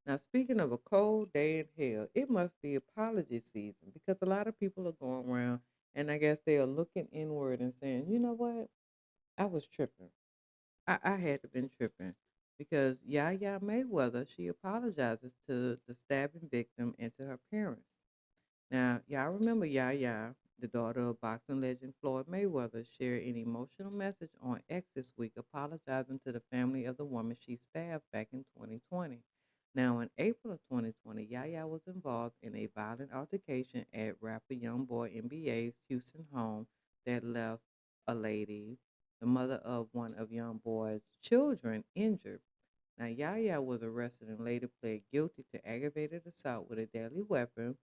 Now, speaking of a cold day in hell, it must be apology season because a lot of people are going around, and I guess they are looking inward and saying, you know what, I was tripping. I had to been tripping because Yaya Mayweather, she apologizes to the stabbing victim and to her parents. Now, y'all remember Yaya, the daughter of boxing legend Floyd Mayweather, shared an emotional message on X this week apologizing to the family of the woman she stabbed back in 2020. Now, in April of 2020, Yaya was involved in a violent altercation at rapper Youngboy NBA's Houston home that left a lady, the mother of one of Youngboy's children, injured. Now, Yaya was arrested and later pled guilty to aggravated assault with a deadly weapon,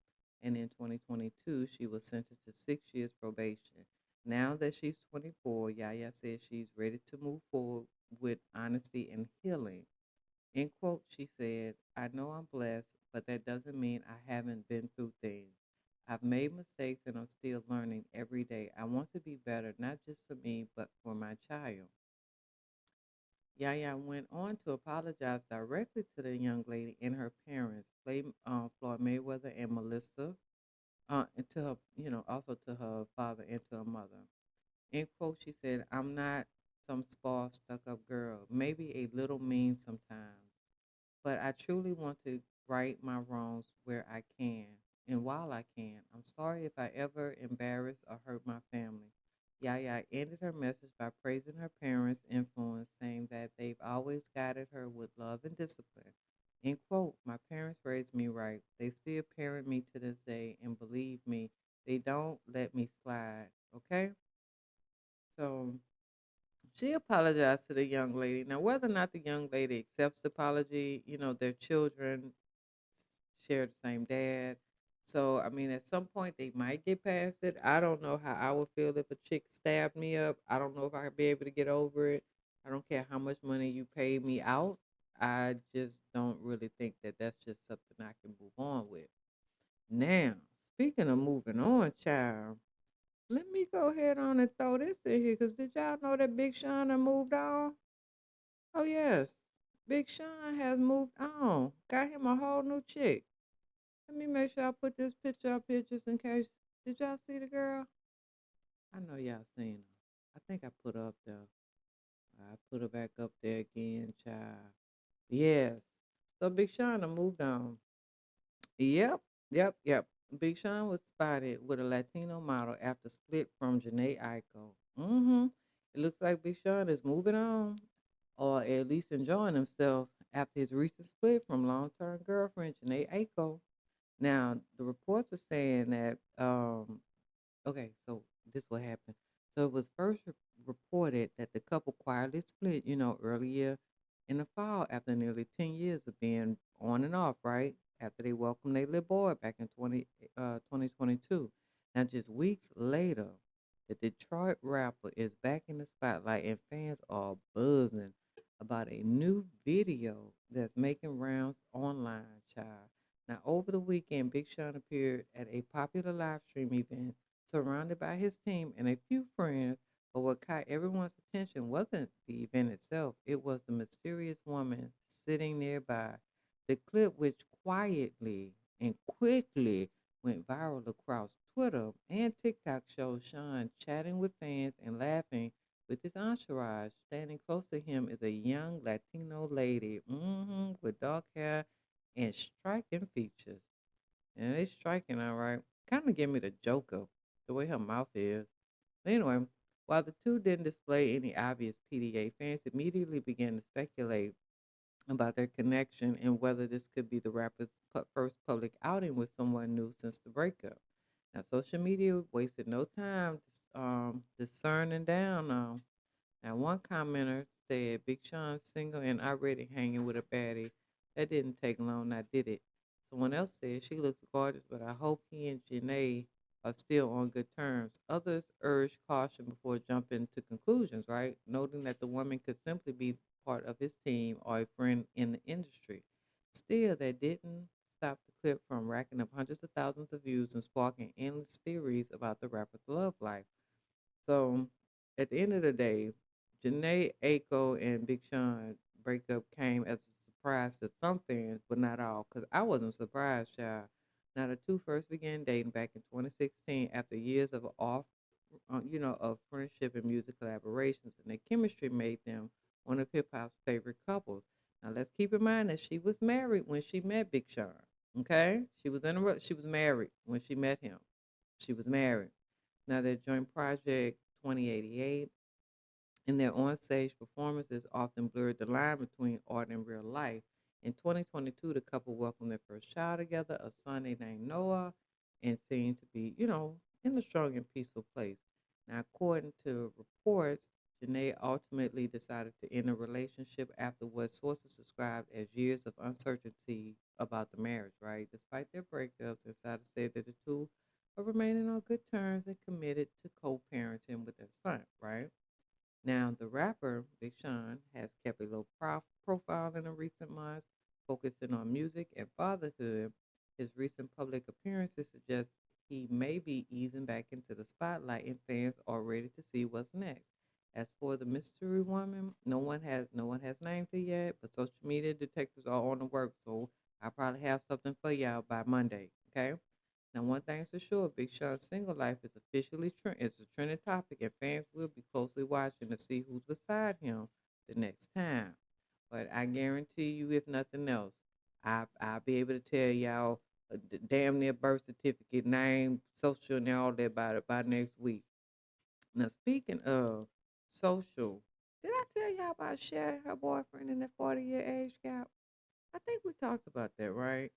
and in 2022, she was sentenced to 6 years probation. Now that she's 24, Yaya says she's ready to move forward with honesty and healing. In quote, she said, I know I'm blessed, but that doesn't mean I haven't been through things. I've made mistakes and I'm still learning every day. I want to be better, not just for me, but for my child. Yaya went on to apologize directly to the young lady and her parents, Floyd Mayweather and Melissa, and to her, also to her father and to her mother. In quote, she said, I'm not some spoiled, stuck up girl, maybe a little mean sometimes, but I truly want to right my wrongs where I can and while I can. I'm sorry if I ever embarrass or hurt my family. Yaya ended her message by praising her parents' influence, saying that they've always guided her with love and discipline. In quote, my parents raised me right. They still parent me to this day, and believe me, they don't let me slide. Okay? So she apologized to the young lady. Now, whether or not the young lady accepts the apology, their children share the same dad. So, I mean, at some point they might get past it. I don't know how I would feel if a chick stabbed me up. I don't know if I'd be able to get over it. I don't care how much money you pay me out. I just don't really think that that's just something I can move on with. Now, speaking of moving on, child, let me go ahead on and throw this in here because did y'all know that Big Sean done moved on? Oh, yes. Big Sean has moved on. Got him a whole new chick. Let me make sure I put this picture up here just in case. Did y'all see the girl? I know y'all seen her. I think I put her up there. I put her back up there again, child. Yes. So Big Sean done moved on. Yep, yep. Big Sean was spotted with a Latino model after split from Janae Aiko. It looks like Big Sean is moving on, or at least enjoying himself after his recent split from long-term girlfriend Janae Aiko. Now, the reports are saying that okay, so this what happened. So it was first reported that the couple quietly split, earlier in the fall after nearly 10 years of being on and off, right? After they welcomed their little boy back in 2022. Now, just weeks later, the Detroit rapper is back in the spotlight and fans are buzzing about a new video that's making rounds online, child. Now, over the weekend, Big Sean appeared at a popular live stream event surrounded by his team and a few friends. But what caught everyone's attention wasn't the event itself, it was the mysterious woman sitting nearby. The clip, which quietly and quickly went viral across Twitter and TikTok, shows Sean chatting with fans and laughing with his entourage. Standing close to him is a young Latino lady with dark hair and striking features. And they striking, all right. Kind of give me the Joker, the way her mouth is. But anyway, while the two didn't display any obvious PDA, fans immediately began to speculate about their connection and whether this could be the rapper's first public outing with someone new since the breakup. Now, social media wasted no time discerning down now, one commenter said, Big Sean's single and already hanging with a baddie. That didn't take long, now did it? Someone else said, she looks gorgeous, but I hope he and Janae are still on good terms. Others urged caution before jumping to conclusions, right? Noting that the woman could simply be part of his team or a friend in the industry. Still, that didn't stop the clip from racking up hundreds of thousands of views and sparking endless theories about the rapper's love life. So at the end of the day, Janae Aiko and Big Sean breakup came as a surprise to some fans, but not all, because I wasn't surprised, child. Now the two first began dating back in 2016 after years of of friendship and music collaborations, and their chemistry made them one of hip hop's favorite couples. Now let's keep in mind that she was married when she met Big Sean. Okay, she was married when she met him. She was married. Now, their joint project, 2088, and their on-stage performances often blurred the line between art and real life. In 2022, the couple welcomed their first child together, a son they named Noah, and seemed to be, in a strong and peaceful place. Now, according to reports, Janae ultimately decided to end the relationship after what sources described as years of uncertainty about the marriage, right? Despite their breakups, insiders said that the two but remaining on good terms and committed to co-parenting with their son, right? Now, the rapper Big Sean has kept a low profile in the recent months, focusing on music and fatherhood. His recent public appearances suggest he may be easing back into the spotlight, and fans are ready to see what's next. As for the mystery woman, no one has named her yet, but social media detectives are on the work, so I'll probably have something for y'all by Monday. Okay. Now, one thing's for sure, Big Sean's single life is officially it's a trending topic, and fans will be closely watching to see who's beside him the next time. But I guarantee you, if nothing else, I'll be able to tell y'all damn near birth certificate, name, social, and all that about it by next week. Now, speaking of social, did I tell y'all about Cher and her boyfriend in that 40-year age gap? I think we talked about that, right?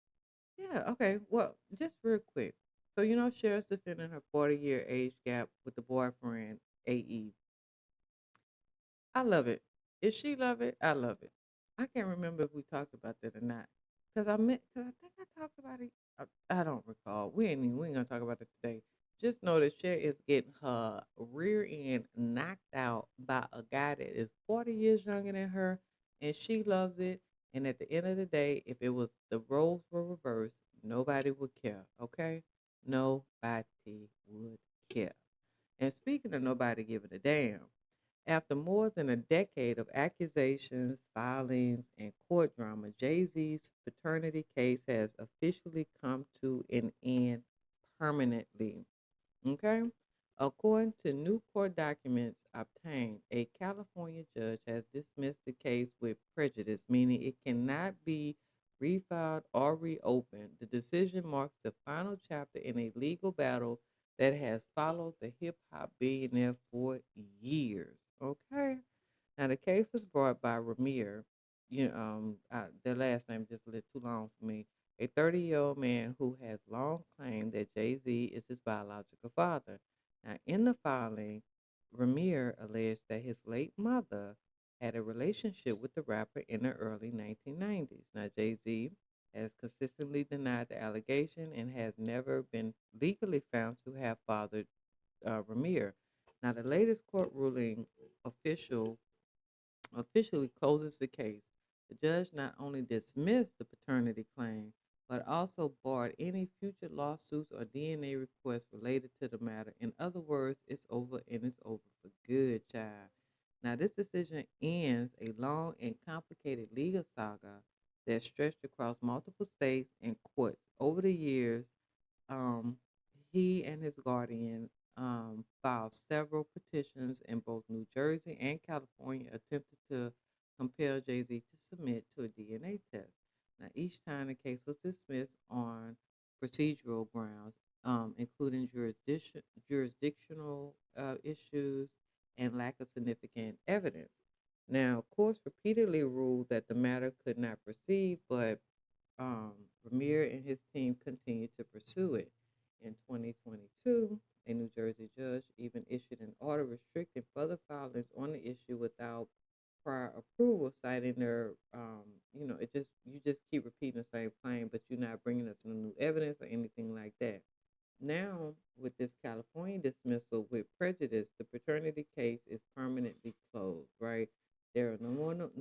Yeah, okay. Well, just real quick. So, Cher's defending her 40-year age gap with the boyfriend, AE. I love it. If she love it, I love it. I can't remember if we talked about that or not. Cause I think I talked about it. I don't recall. We ain't gonna talk about it today. Just know that Cher is getting her rear end knocked out by a guy that is 40 years younger than her, and she loves it. And at the end of the day, if it was the roles were reversed, nobody would care. Okay, nobody would care. And speaking of nobody giving a damn. After more than a decade of accusations, filings, and court drama, Jay Z's paternity case has officially come to an end permanently. Okay? According to new court documents obtained, a California judge has dismissed the case with prejudice, meaning it cannot be refiled or reopened. The decision marks the final chapter in a legal battle that has followed the hip hop billionaire for years. Okay? Now, the case was brought by Ramir. Their last name just a little too long for me. A 30-year-old man who has long claimed that Jay Z is his biological father. Now, in the filing, Ramir alleged that his late mother had a relationship with the rapper in the early 1990s. Now, Jay Z has consistently denied the allegation and has never been legally found to have fathered Ramir. Now, the latest court ruling official officially closes the case. The judge not only dismissed the paternity claim, but also barred any future lawsuits or DNA requests related to the matter. In other words, it's over and it's over for good, child. Now, this decision ends a long and complicated legal saga that stretched across multiple states and courts. Over the years, um, he and his guardian filed several petitions in both New Jersey and California, attempted to compel Jay Z to submit to a DNA test. Now, each time the case was dismissed on procedural grounds, including jurisdictional issues and lack of significant evidence. Now, courts repeatedly ruled that the matter could not proceed, but um, Ramir and his team continued to pursue it. In 2022, a New Jersey judge even issued an order restricting further filings on the issue without prior approval, citing their, it just you just keep repeating the same claim, but you're not bringing us no new evidence or anything like that. Now, with this California dismissal with prejudice, the paternity case is permanently closed, right? There are no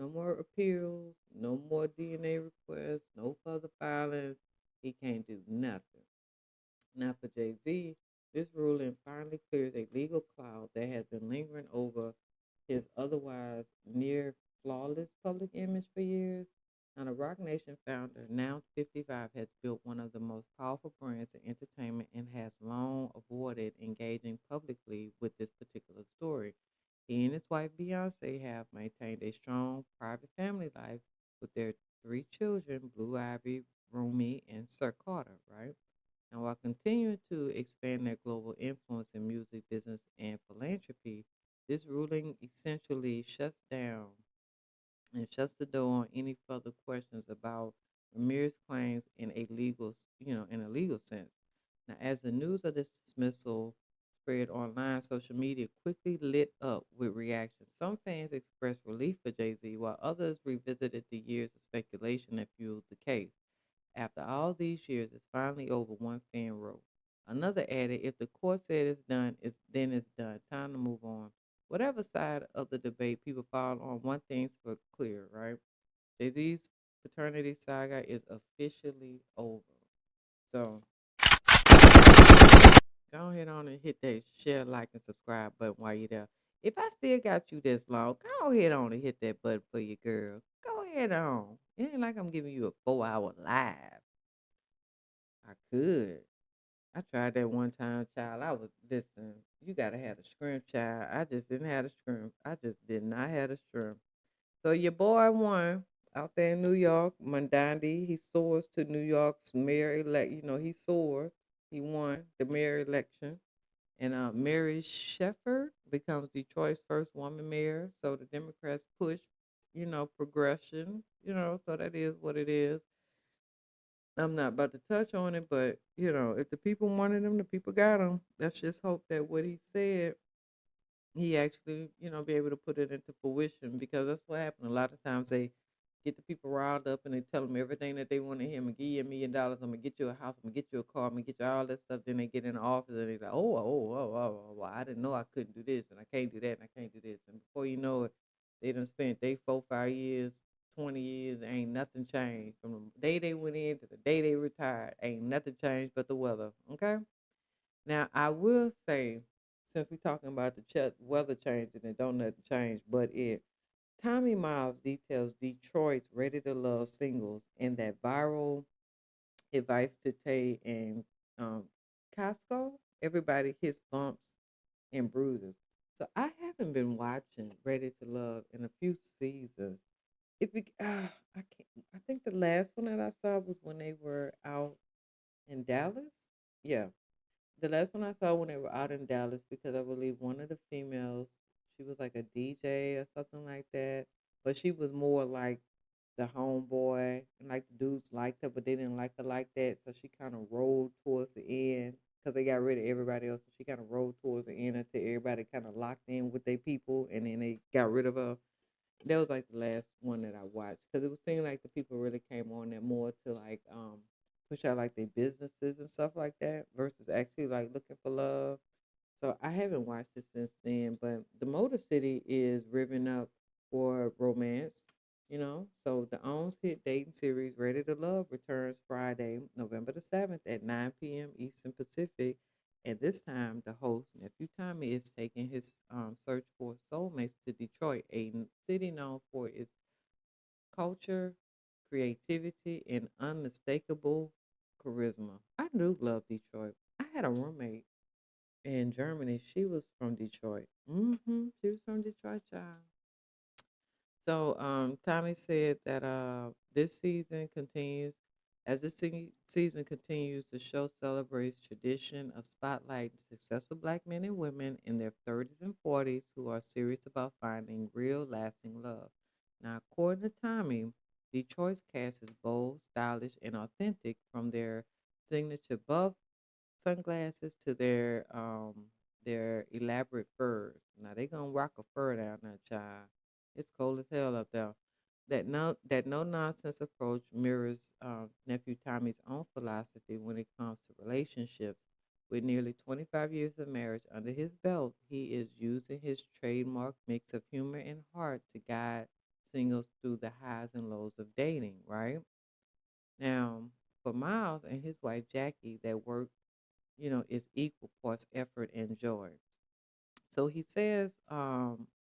more appeals, no more DNA requests, no further filings. He can't do nothing. Now, for Jay Z, this ruling finally clears a legal cloud that has been lingering over his otherwise near flawless public image for years. Now, the Rock Nation founder, now 55, has built one of the most powerful brands in entertainment and has long avoided engaging publicly with this particular story. He and his wife Beyonce have maintained a strong private family life with their three children, Blue Ivy, Rumi, and Sir Carter, right? And while continuing to expand their global influence in music, business, and philanthropy, this ruling essentially shuts the door on any further questions about Ramir's claims in a legal sense. Now, as the news of this dismissal spread online, social media quickly lit up with reactions. Some fans expressed relief for Jay Z, while others revisited the years of speculation that fueled the case. After all these years, it's finally over, one fan wrote. Another added, if the court said it's done, it's done. Time to move on. Whatever side of the debate people fall on, one thing's for clear, right? Jay-Z's paternity saga is officially over. So go ahead on and hit that share, like, and subscribe button while you're there. If I still got you this long, go ahead on and hit that button for your girl. Go ahead on. It ain't like I'm giving you a 4 hour live. I could. I tried that one time, child. I was listen. You gotta have the scrimp, child. I just didn't have the scrimp. I just did not have the scrimp. So your boy won out there in New York. Mandandi, he soars to New York's mayor elect. He soared. He won the mayor election, and Mary Sheffer becomes Detroit's first woman mayor. So the Democrats push, progression. So that is what it is. I'm not about to touch on it, but if the people wanted him, the people got him. Let's just hope that what he said, he actually, be able to put it into fruition, because that's what happened. A lot of times they get the people riled up and they tell them everything that they want to hear. I'm gonna give you $1 million. I'm gonna get you a house. I'm gonna get you a car. I'm gonna get you all that stuff. Then they get in the office and they're like, well, I didn't know I couldn't do this and I can't do that and I can't do this. And before you know it, they done spent they 4, 5 years, 20 years. Ain't nothing changed from the day they went in to the day they retired. Ain't nothing changed but the weather. Okay. Now I will say, since we're talking about the weather changing and don't nothing change but it. Tommy Miles details Detroit's Ready to Love singles and that viral advice to Tay and um, Costco. Everybody hits bumps and bruises. So I haven't been watching Ready to Love in a few seasons. I can't. I think the last one that I saw was when they were out in Dallas. Yeah, the last one I saw when they were out in Dallas, because I believe one of the females, she was like a DJ or something like that, but she was more like the homeboy, and like the dudes liked her, but they didn't like her like that, so she kind of rolled towards the end because they got rid of everybody else. So she kind of rolled towards the end until everybody kind of locked in with their people, and then they got rid of her. That was like the last one that I watched, because it was seeming like the people really came on there more to like push out like their businesses and stuff like that versus actually like looking for love. So I haven't watched it since then, but the Motor City is revving up for romance. So the OWN's hit dating series Ready to Love returns Friday, November the 7th at 9 p.m. Eastern Pacific. And this time, the host, Nephew Tommy, is taking his search for soulmates to Detroit, a city known for its culture, creativity, and unmistakable charisma. I do love Detroit. I had a roommate in Germany. She was from Detroit. She was from Detroit, child. So Tommy said that this season continues, as this season continues, the show celebrates tradition of spotlighting successful black men and women in their 30s and 40s who are serious about finding real lasting love. Now, according to Tommy, Detroit's cast is bold, stylish, and authentic, from their signature buff sunglasses to their elaborate furs. Now they gonna rock a fur down there, child. It's cold as hell up there. That no nonsense approach mirrors nephew Tommy's own philosophy when it comes to relationships. With nearly 25 years of marriage under his belt, he is using his trademark mix of humor and heart to guide singles through the highs and lows of dating. Right now, for Miles and his wife Jackie, that work is equal parts effort and joy. So he says,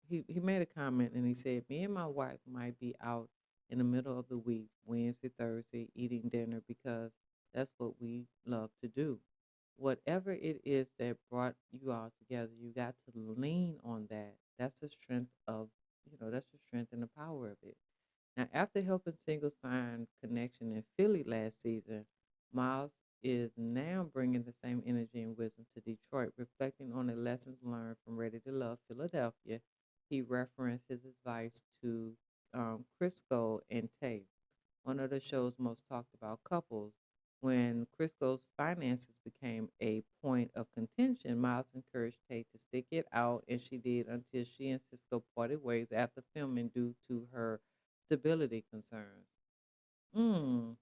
he made a comment and he said, me and my wife might be out in the middle of the week, Wednesday, Thursday, eating dinner because that's what we love to do. Whatever it is that brought you all together, you got to lean on that. That's the strength and the power of it. Now, after helping singles find connection in Philly last season, Miles is now bringing the same energy and wisdom to Detroit, reflecting on the lessons learned from Ready to Love Philadelphia. He referenced his advice to Crisco and Tay, one of the show's most talked about couples. When Crisco's finances became a point of contention, Miles encouraged Tay to stick it out, and she did until she and Cisco parted ways after filming due to her stability concerns. Mm.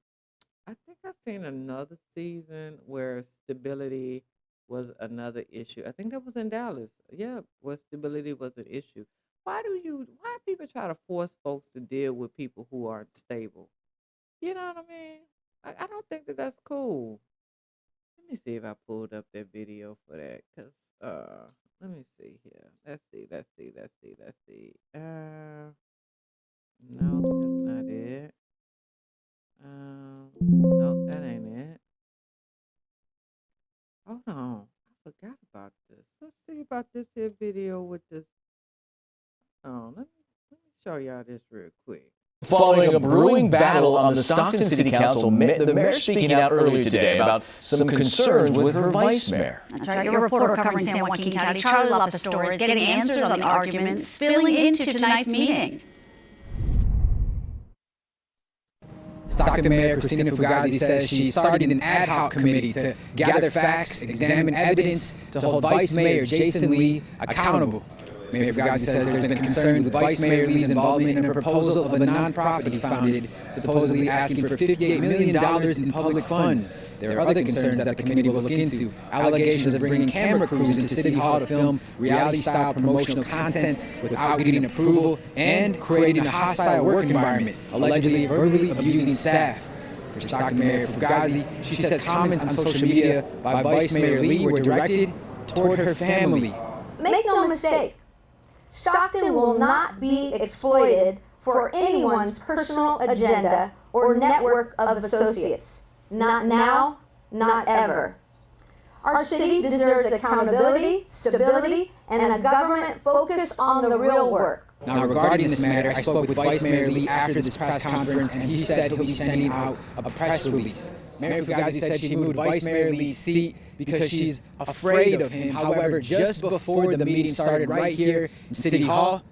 I think I've seen another season where stability was another issue. I think that was in Dallas. Yeah, where stability was an issue. Why people try to force folks to deal with people who aren't stable? You know what I mean? I don't think that that's cool. Let me see if I pulled up that video for that. Cause let me see here. Let's see. No, that's not it. No, that ain't it. Hold on. I forgot about this. Let's see about this here video with this. Oh, let me show y'all this real quick. Following a brewing battle on the Stockton City Council, the mayor speaking out earlier today about some concerns with her vice mayor. That's right. Your reporter covering San Joaquin County, Charlie Lopez Torres, getting answers on the arguments spilling into tonight's meeting. Stockton Mayor Christina Fugazi says she started an ad hoc committee to gather facts, examine evidence, to hold Vice Mayor Jason Lee accountable. Mayor Fugazi says there's been concern with Vice Mayor Lee's involvement in a proposal of a nonprofit he founded, supposedly asking for $58 million in public funds. There are other concerns that the committee will look into. Allegations of bringing camera crews into City Hall to film reality-style promotional content without getting approval, and creating a hostile work environment, allegedly verbally abusing staff. For Stockton Mayor Fugazi, she says comments on social media by Vice Mayor Lee were directed toward her family. Make no mistake, Stockton will not be exploited for anyone's personal agenda or network of associates. Not now, not ever. Our city deserves accountability, stability, and a government focused on the real work. Now, regarding this matter, I spoke with Vice Mayor Lee after this press conference, and he said he'll be sending out a press release. Mayor Fugazi said she moved Vice Mayor Lee's seat because she's afraid of him. However, just before the meeting started right here in City Hall,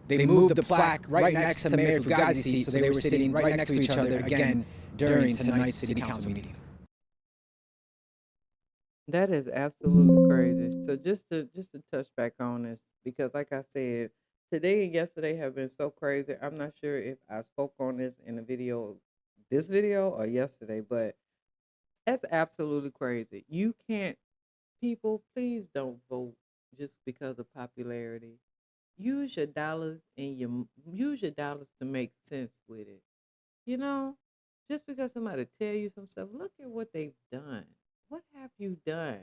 they moved the plaque right next to Mayor Fugazi's seat, so they were sitting right next to each other again during tonight's City Council meeting. That is absolutely crazy. So just to touch back on this, because like I said, today and yesterday have been so crazy. I'm not sure if I spoke on this in this video or yesterday, but that's absolutely crazy. You can't, people, please don't vote just because of popularity. Use your dollars use your dollars to make sense with it. You know, just because somebody tell you some stuff, look at what they've done. What have you done?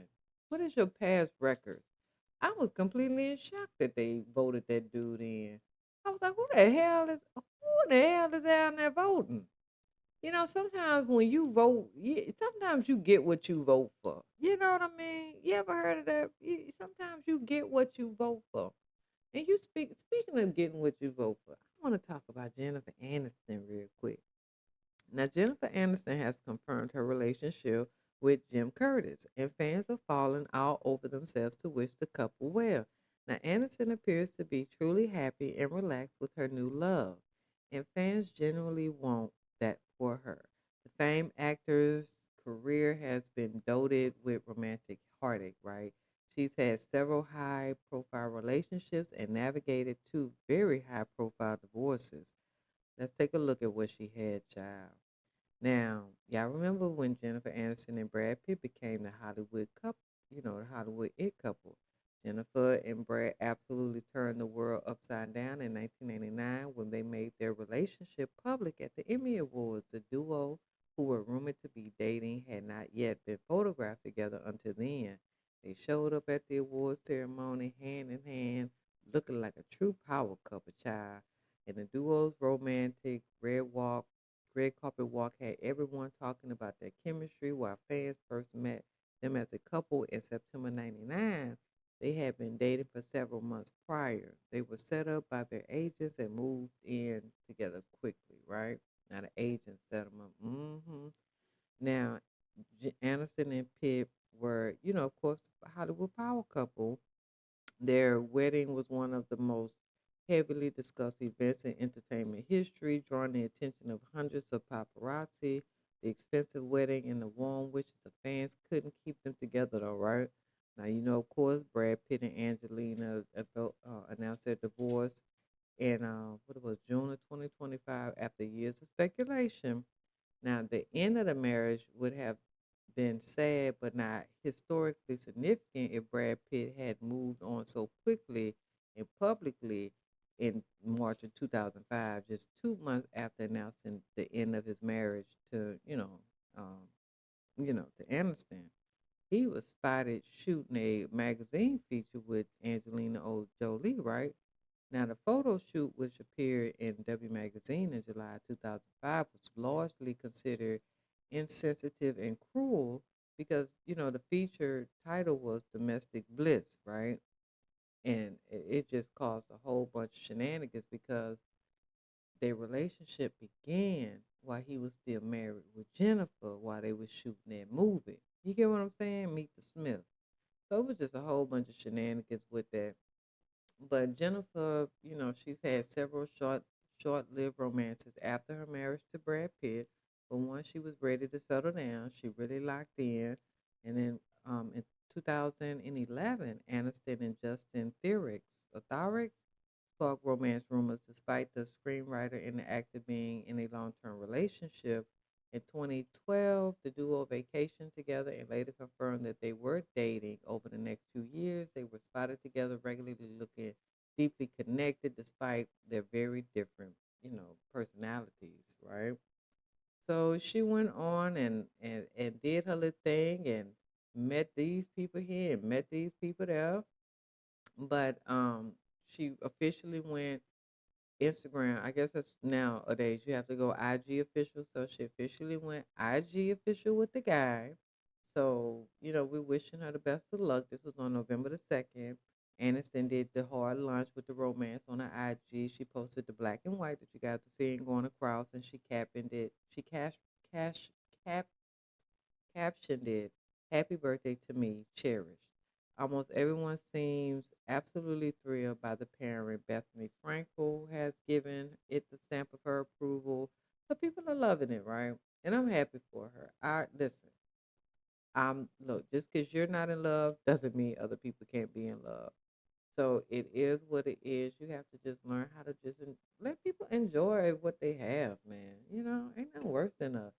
What is your past record? I was completely in shock that they voted that dude in. I was like, who the hell is down there voting? You know, sometimes when you vote, sometimes you get what you vote for. You know what I mean? You ever heard of that? Sometimes you get what you vote for. And speaking of getting what you vote for, I want to talk about Jennifer Aniston real quick. Now, Jennifer Aniston has confirmed her relationship with Jim Curtis, and fans are falling all over themselves to wish the couple well. Now, Aniston appears to be truly happy and relaxed with her new love, and fans genuinely want that for her. The famed actor's career has been dotted with romantic heartache, right? She's had several high profile relationships and navigated two very high profile divorces. Let's take a look at what she had, child. Now, y'all remember when Jennifer Aniston and Brad Pitt became the Hollywood couple, the Hollywood it couple. Jennifer and Brad absolutely turned the world upside down in 1989 when they made their relationship public at the Emmy Awards. The duo, who were rumored to be dating, had not yet been photographed together until then. They showed up at the awards ceremony hand in hand, looking like a true power couple, child. And the duo's romantic red carpet walk had everyone talking about their chemistry while fans first met them as a couple in September 99. They had been dating for several months prior. They were set up by their agents and moved in together quickly, right? Now the agents set them up. Now, Aniston and Pitt were, of course, a Hollywood power couple. Their wedding was one of the most heavily discussed events in entertainment history, drawing the attention of hundreds of paparazzi. The expensive wedding and the warm wishes of fans couldn't keep them together, though, right? Now, of course, Brad Pitt and Angelina announced their divorce in June of 2025 after years of speculation. Now, the end of the marriage would have been sad, but not historically significant if Brad Pitt had moved on so quickly and publicly in March of 2005, just 2 months after announcing the end of his marriage to, to Aniston. He was spotted shooting a magazine feature with Angelina Jolie, right? Now, the photo shoot, which appeared in W Magazine in July 2005, was largely considered insensitive and cruel because, the feature title was Domestic Bliss, right? And it just caused a whole bunch of shenanigans because their relationship began while he was still married with Jennifer while they were shooting that movie. You get what I'm saying? Meet the Smith. So it was just a whole bunch of shenanigans with that. But Jennifer, she's had several short-lived romances after her marriage to Brad Pitt. But once she was ready to settle down, she really locked in. And then in 2011, Aniston and Justin Theroux sparked romance rumors despite the screenwriter and the actor being in a long-term relationship. In 2012, the duo vacationed together and later confirmed that they were dating. Over the next 2 years, they were spotted together regularly, looking deeply connected despite their very different, personalities, right? So she went on and did her little thing and met these people here and met these people there. But she officially went Instagram. I guess that's nowadays you have to go IG official. So she officially went IG official with the guy. So, we're wishing her the best of luck. This was on November the 2nd. Aniston did the hard launch with the romance on her IG. She posted the black and white that you got to see and going across, and she captioned it. She cap captioned it, "Happy birthday to me, cherished." Almost everyone seems absolutely thrilled by the pairing. Bethany Frankel has given it the stamp of her approval. So people are loving it, right? And I'm happy for her. Listen, look, just because you're not in love doesn't mean other people can't be in love. So it is what it is. You have to just learn how to just let people enjoy what they have, man. Ain't nothing worse than a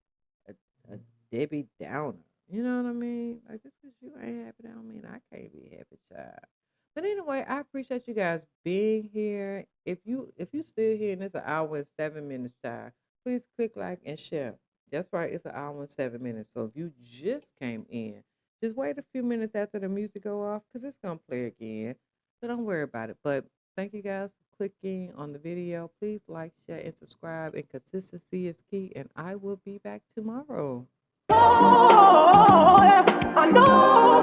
Debbie Downer. You know what I mean? Like, just because you ain't happy, that don't mean I can't be happy, child. But anyway, I appreciate you guys being here. If you still here and it's an hour and 7 minutes, child, please click like and share. That's right, it's an hour and 7 minutes. So if you just came in, just wait a few minutes after the music go off because it's gonna play again. So don't worry about it. But thank you guys for clicking on the video. Please like, share, and subscribe. And consistency is key. And I will be back tomorrow. I know.